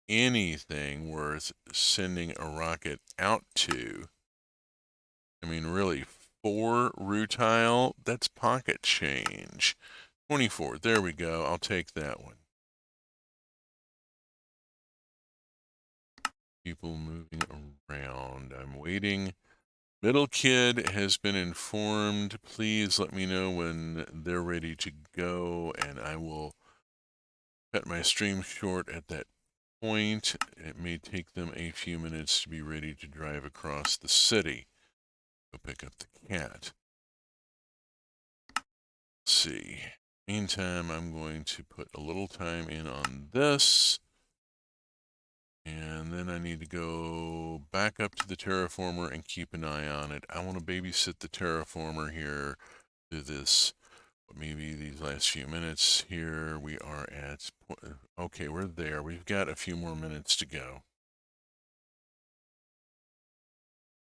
anything worth sending a rocket out to. I mean, really, 4 rutile? That's pocket change. 24, there we go. I'll take that one. People moving around. I'm waiting. Middle kid has been informed. Please let me know when they're ready to go, and I will cut my stream short at that point. It may take them a few minutes to be ready to drive across the city. Go pick up the cat. Let's see. Meantime, I'm going to put a little time in on this. And then I need to go back up to the terraformer and keep an eye on it. I want to babysit the terraformer here to this, maybe these last few minutes here. We are at, okay, we're there. We've got a few more minutes to go.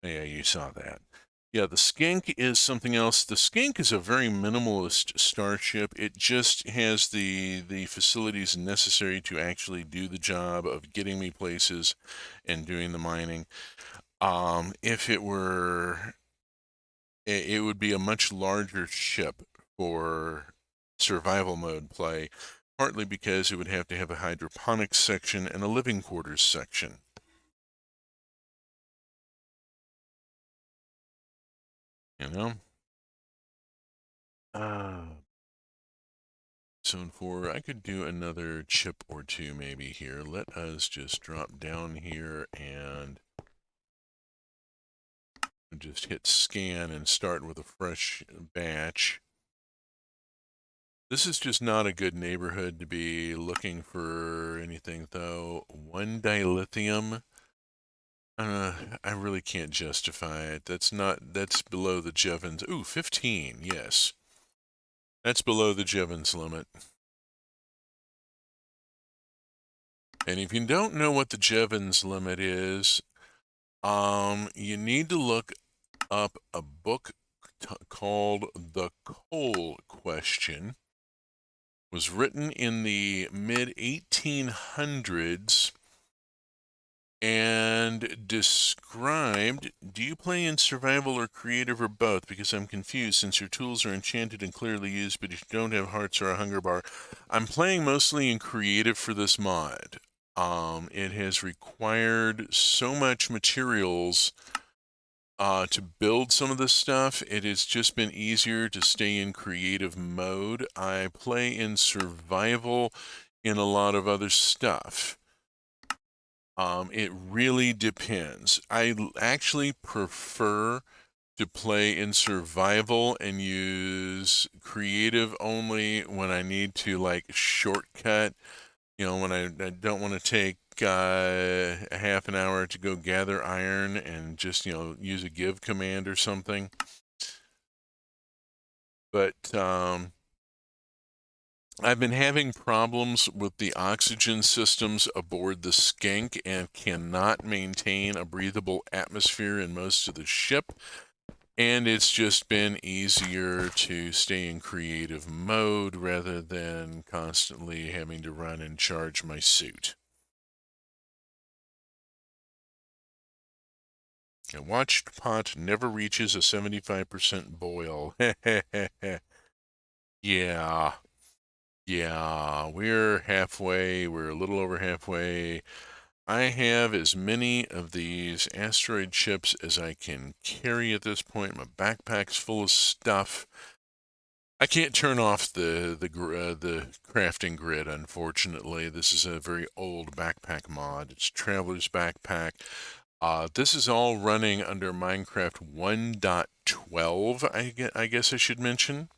Yeah, you saw that. Yeah, the Skink is something else. The Skink is a very minimalist starship. It just has the facilities necessary to actually do the job of getting me places and doing the mining. If it were, it would be a much larger ship for survival mode play, partly because it would have to have a hydroponics section and a living quarters section. You know? Zone 4, I could do another chip or two maybe here. Let us just drop down here and just hit scan and start with a fresh batch. This is just not a good neighborhood to be looking for anything, though. 1 dilithium. I really can't justify it. That's below the Jevons. Ooh, 15, yes. That's below the Jevons limit. And if you don't know what the Jevons limit is, you need to look up a book called The Coal Question. It was written in the mid 1800s and described. Do you play in survival or creative or both? Because I'm confused since your tools are enchanted and clearly used, but if you don't have hearts or a hunger bar. I'm playing mostly in creative for this mod. It has required so much materials to build some of this stuff. It has just been easier to stay in creative mode. I play in survival in a lot of other stuff. It really depends. I actually prefer to play in survival and use creative only when I need to like shortcut, when I don't want to take a half an hour to go gather iron and just, use a give command or something. But I've been having problems with the oxygen systems aboard the Skink and cannot maintain a breathable atmosphere in most of the ship. And it's just been easier to stay in creative mode rather than constantly having to run and charge my suit. A watched pot never reaches a 75% boil. Yeah. Yeah, we're halfway. We're a little over halfway. I have as many of these asteroid ships as I can carry at this point. My backpack's full of stuff. I can't turn off the crafting grid, unfortunately. This is a very old backpack mod. It's Traveler's Backpack. This is all running under Minecraft 1.12, I guess I should mention.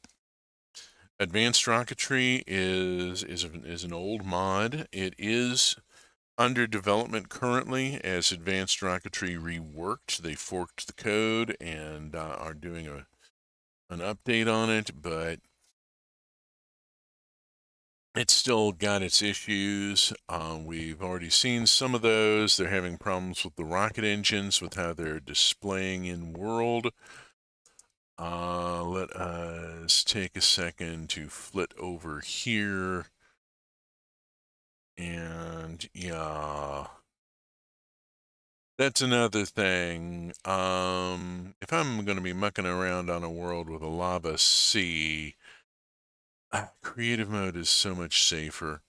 Advanced Rocketry is an old mod. It is under development currently as Advanced Rocketry reworked. They forked the code and are doing an update on it, but it's still got its issues. We've already seen some of those. They're having problems with the rocket engines, with how they're displaying in world. Let us take a second to flit over here. And yeah, that's another thing. If I'm going to be mucking around on a world with a lava sea, creative mode is so much safer.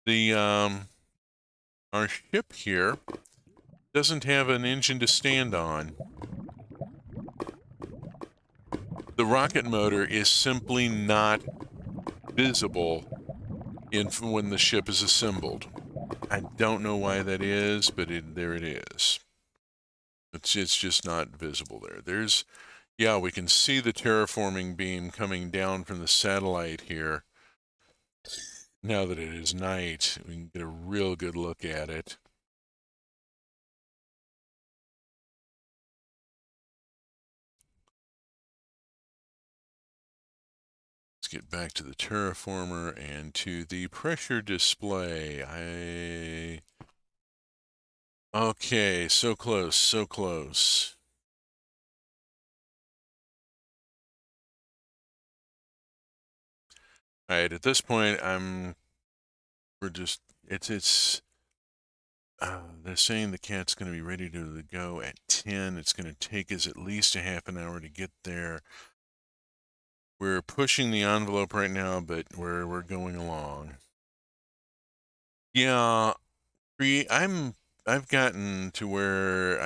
Our ship here doesn't have an engine to stand on. The rocket motor is simply not visible when the ship is assembled. I don't know why that is, but there it is. It's just not visible there. Yeah, we can see the terraforming beam coming down from the satellite here. Now that it is night, we can get a real good look at it. Let's get back to the terraformer and to the pressure display. Okay, so close, so close. All right, at this point, we're just, they're saying the cat's going to be ready to go at 10. It's going to take us at least a half an hour to get there. We're pushing the envelope right now, but we're going along. Yeah, I've gotten to where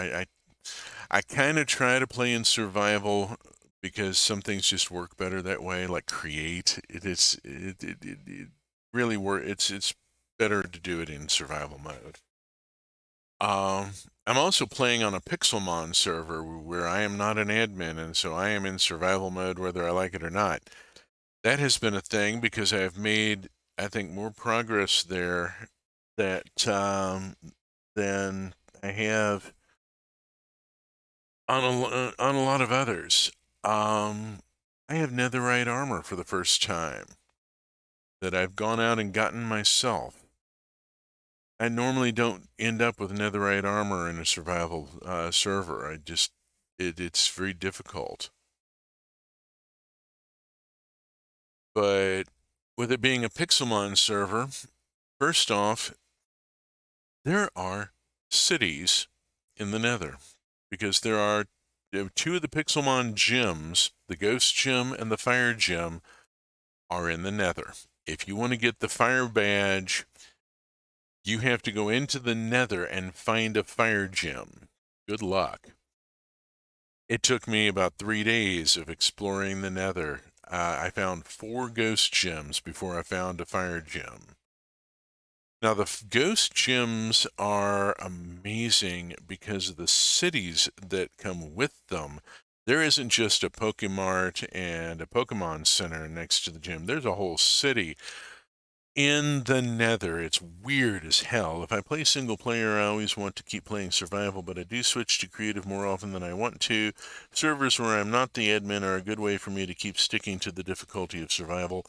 I kind of try to play in survival because some things just work better that way. Like create, it really work. It's better to do it in survival mode. Um, I'm also playing on a Pixelmon server where I am not an admin, and so I am in survival mode whether I like it or not. That has been a thing because I have made, I think, more progress there that than I have on a lot of others. I have netherite armor for the first time that I've gone out and gotten myself. I normally don't end up with netherite armor in a survival server. It's very difficult. But with it being a Pixelmon server, first off, there are cities in the Nether because there are two of the Pixelmon gems, the Ghost Gem and the Fire Gem, are in the Nether. If you want to get the Fire Badge, you have to go into the Nether and find a Fire Gem. Good luck. It took me about 3 days of exploring the Nether. I found 4 Ghost Gems before I found a Fire Gem. Now, the Ghost Gems are amazing because of the cities that come with them. There isn't just a Pokemart and a Pokemon Center next to the gym. There's a whole city in the Nether. It's weird as hell. If I play single player, I always want to keep playing survival, but I do switch to creative more often than I want to. Servers where I'm not the admin are a good way for me to keep sticking to the difficulty of survival.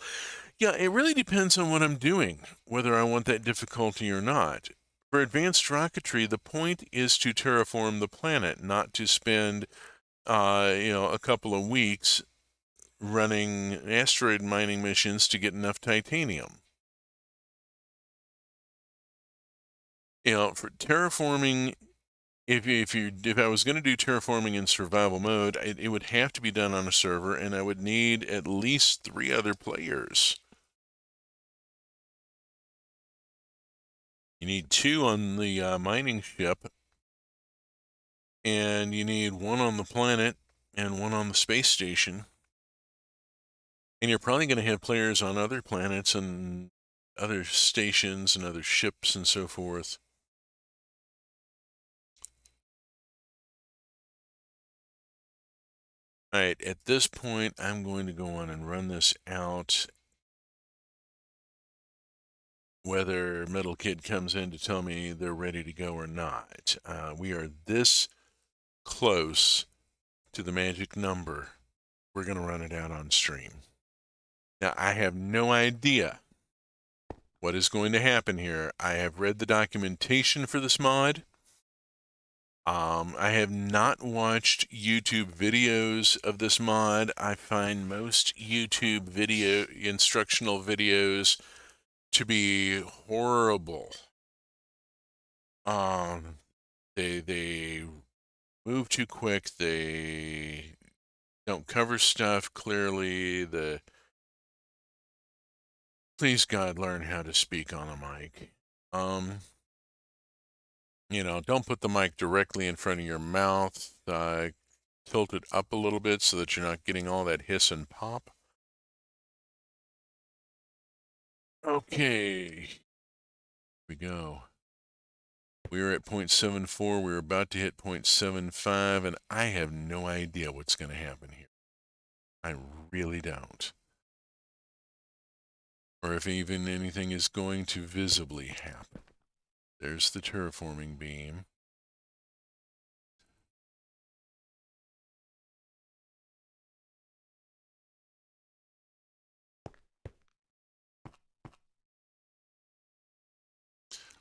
Yeah, it really depends on what I'm doing, whether I want that difficulty or not. For advanced rocketry, the point is to terraform the planet, not to spend, a couple of weeks running asteroid mining missions to get enough titanium. For terraforming, if I was going to do terraforming in survival mode, it would have to be done on a server, and I would need at least 3 other players. You need 2 on the mining ship, and you need 1 on the planet and 1 on the space station. And you're probably going to have players on other planets and other stations and other ships and so forth. All right, at this point, I'm going to go on and run this out. Whether Metal Kid comes in to tell me they're ready to go or not. We are this close to the magic number. We're going to run it out on stream. Now, I have no idea what is going to happen here. I have read the documentation for this mod. I have not watched YouTube videos of this mod. I find most YouTube video instructional videos to be horrible. They move too quick. They don't cover stuff clearly. Please God, learn how to speak on a mic. Don't put the mic directly in front of your mouth. Tilt it up a little bit so that you're not getting all that hiss and pop. Okay, here we go. We are at 0.74. We're about to hit 0.75, and I have no idea what's going to happen here. I really don't. Or if even anything is going to visibly happen. There's the terraforming beam.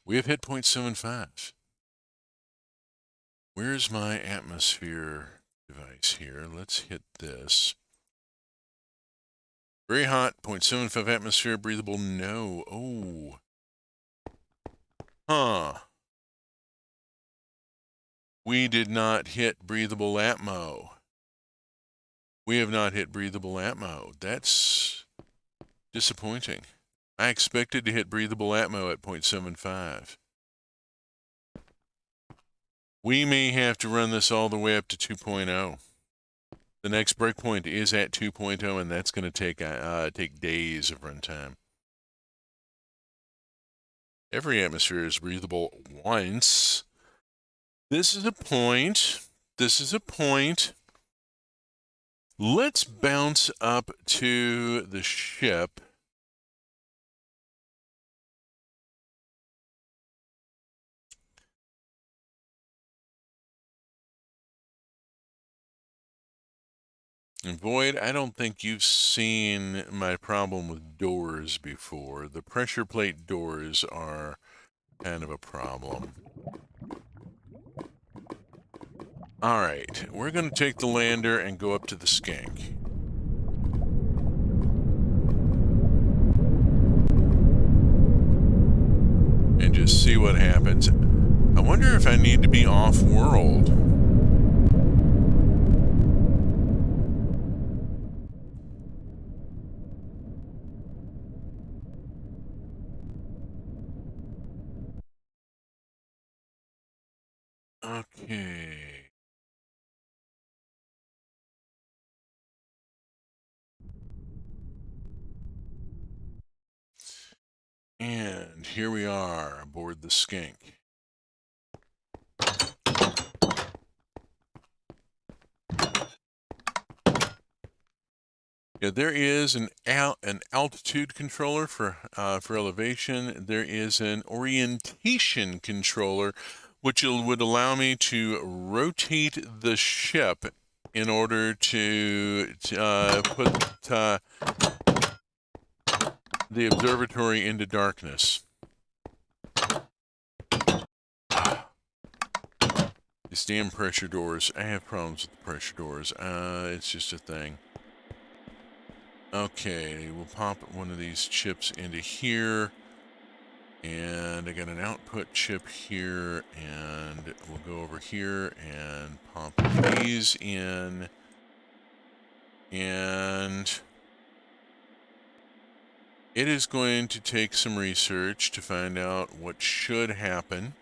We have hit 0.75. Where's my atmosphere device here? Let's hit this. Very hot, 0.75 atmosphere, breathable, no. Oh. Huh. We did not hit breathable atmo. We have not hit breathable atmo. That's disappointing. I expected to hit breathable atmo at 0.75. We may have to run this all the way up to 2.0. The next breakpoint is at 2.0, and that's going to take days of runtime. Every atmosphere is breathable once. This is a point. This is a point. Let's bounce up to the ship. And Void, I don't think you've seen my problem with doors before. The pressure plate doors are kind of a problem. All right, we're going to take the lander and go up to the skink. And just see what happens. I wonder if I need to be off-world. Okay. And here we are aboard the skink. Yeah, there is an altitude controller for elevation. There is an orientation controller, which would allow me to rotate the ship in order to put the observatory into darkness. These damn pressure doors. I have problems with the pressure doors. It's just a thing. Okay, we'll pop one of these chips into here. And I got an output chip here, and we'll go over here and pop these in. And it is going to take some research to find out what should happen.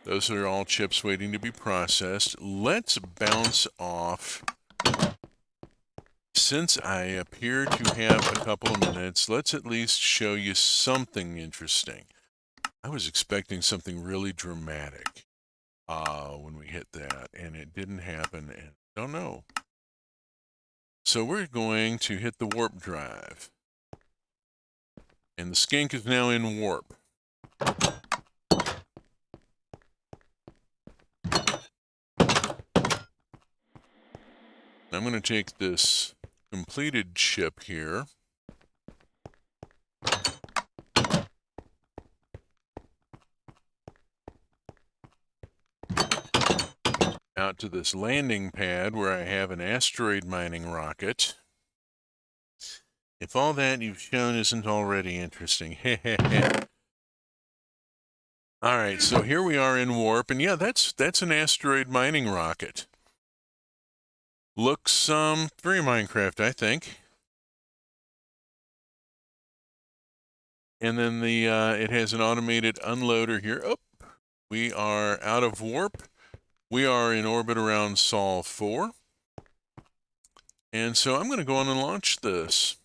Those are all chips waiting to be processed. Let's bounce off. Since I appear to have a couple of minutes, let's at least show you something interesting. I was expecting something really dramatic when we hit that, and it didn't happen, and I don't know. So we're going to hit the warp drive. And the skink is now in warp. I'm going to take this completed ship here. Out to this landing pad where I have an asteroid mining rocket. If all that you've shown isn't already interesting. All right, so here we are in warp, and yeah, that's an asteroid mining rocket. Looks very Minecraft, I think. And then it has an automated unloader here. Oh, we are out of warp. We are in orbit around Sol 4. And so I'm going to go on and launch this.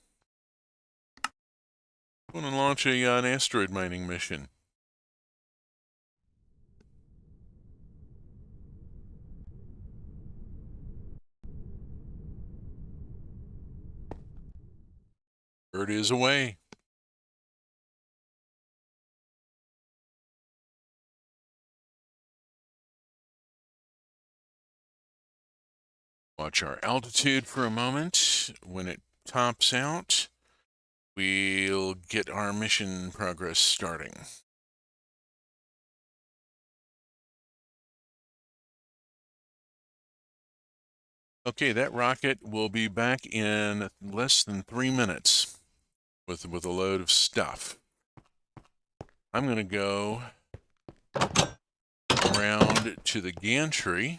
I'm going to launch an asteroid mining mission. Bird is away. Watch our altitude for a moment. When it tops out, we'll get our mission progress starting. Okay, that rocket will be back in less than 3 minutes with a load of stuff. I'm going to go around to the gantry.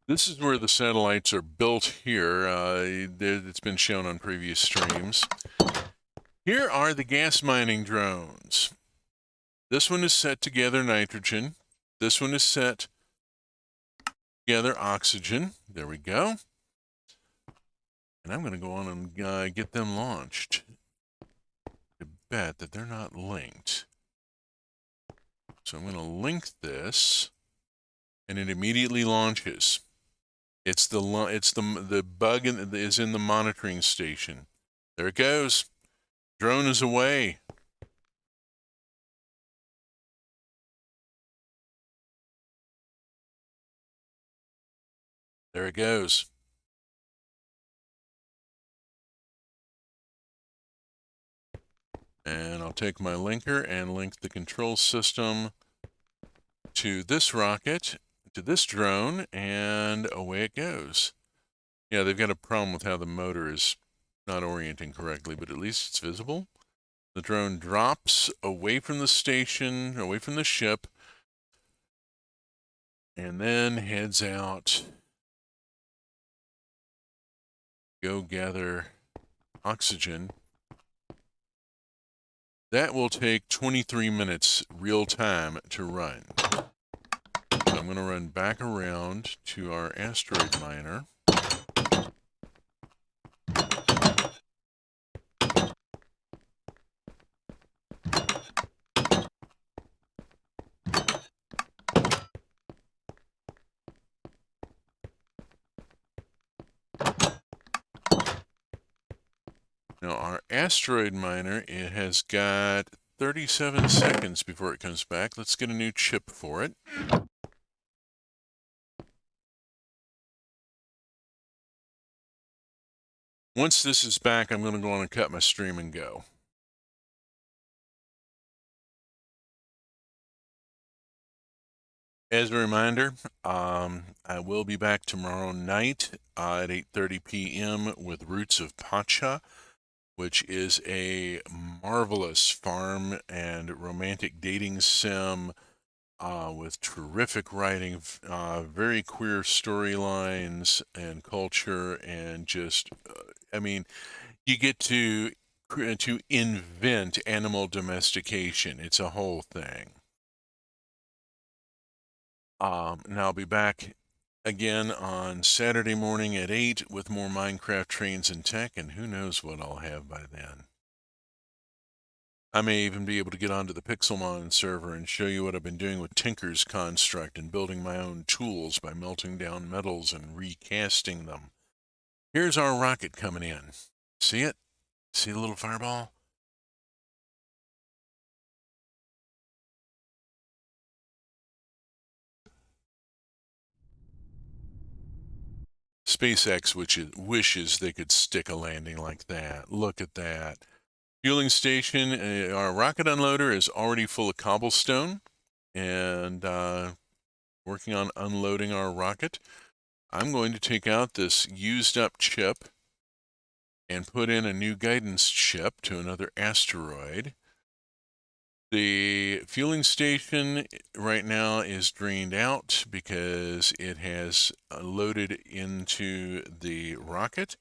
This is where the satellites are built here. It's been shown on previous streams. Here are the gas mining drones. This one is set to gather nitrogen. This one is set to gather oxygen. There we go. And I'm going to go on and get them launched. I bet that they're not linked. So I'm going to link this, and it immediately launches. It's the bug is in the monitoring station. There it goes. Drone is away. There it goes. And I'll take my linker and link the control system to this rocket, to this drone, and away it goes. Yeah, they've got a problem with how the motor is not orienting correctly, but at least it's visible. The drone drops away from the station, away from the ship, and then heads out. Go gather oxygen. That will take 23 minutes real time to run. So I'm going to run back around to our asteroid miner. Now our asteroid miner, it has got 37 seconds before it comes back. Let's get a new chip for it. Once this is back, I'm going to go on and cut my stream and go. As a reminder, I will be back tomorrow night at 8:30 p.m. with Roots of Pacha, which is a marvelous farm and romantic dating sim with terrific writing, very queer storylines and culture, and just, I mean, you get to invent animal domestication. It's a whole thing. And I'll be back again on Saturday morning at 8 with more Minecraft trains and tech, and who knows what I'll have by then. I may even be able to get onto the Pixelmon server and show you what I've been doing with Tinker's construct and building my own tools by melting down metals and recasting them. Here's our rocket coming in. See it? See the little fireball? SpaceX wishes they could stick a landing like that. Look at that. Fueling station, our rocket unloader is already full of cobblestone and working on unloading our rocket. I'm going to take out this used up chip and put in a new guidance chip to another asteroid. The fueling station right now is drained out because it has loaded into the rocket.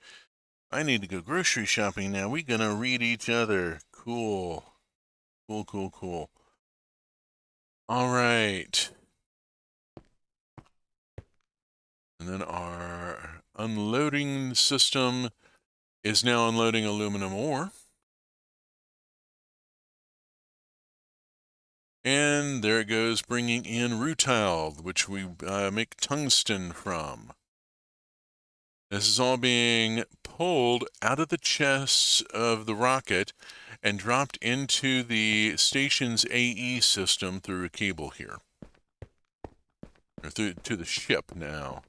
I need to go grocery shopping now. We're going to read each other. Cool. Cool. All right. And then our unloading system is now unloading aluminum ore. And there it goes, bringing in rutile, which we make tungsten from. This is all being pulled out of the chests of the rocket and dropped into the station's AE system through a cable here. Or through to the ship now.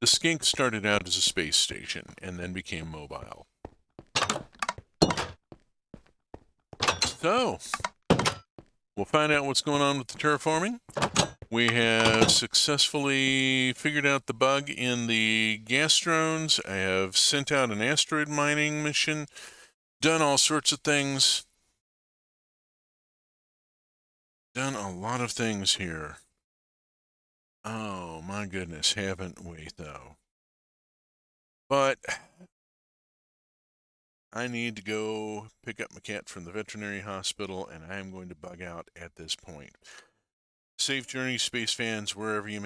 The skink started out as a space station and then became mobile. So, we'll find out what's going on with the terraforming. We have successfully figured out the bug in the gas drones. I have sent out an asteroid mining mission, done all sorts of things. Done a lot of things here. Oh my goodness, haven't we though? But I need to go pick up my cat from the veterinary hospital, and I am going to bug out at this point. Safe journey, space fans, wherever you may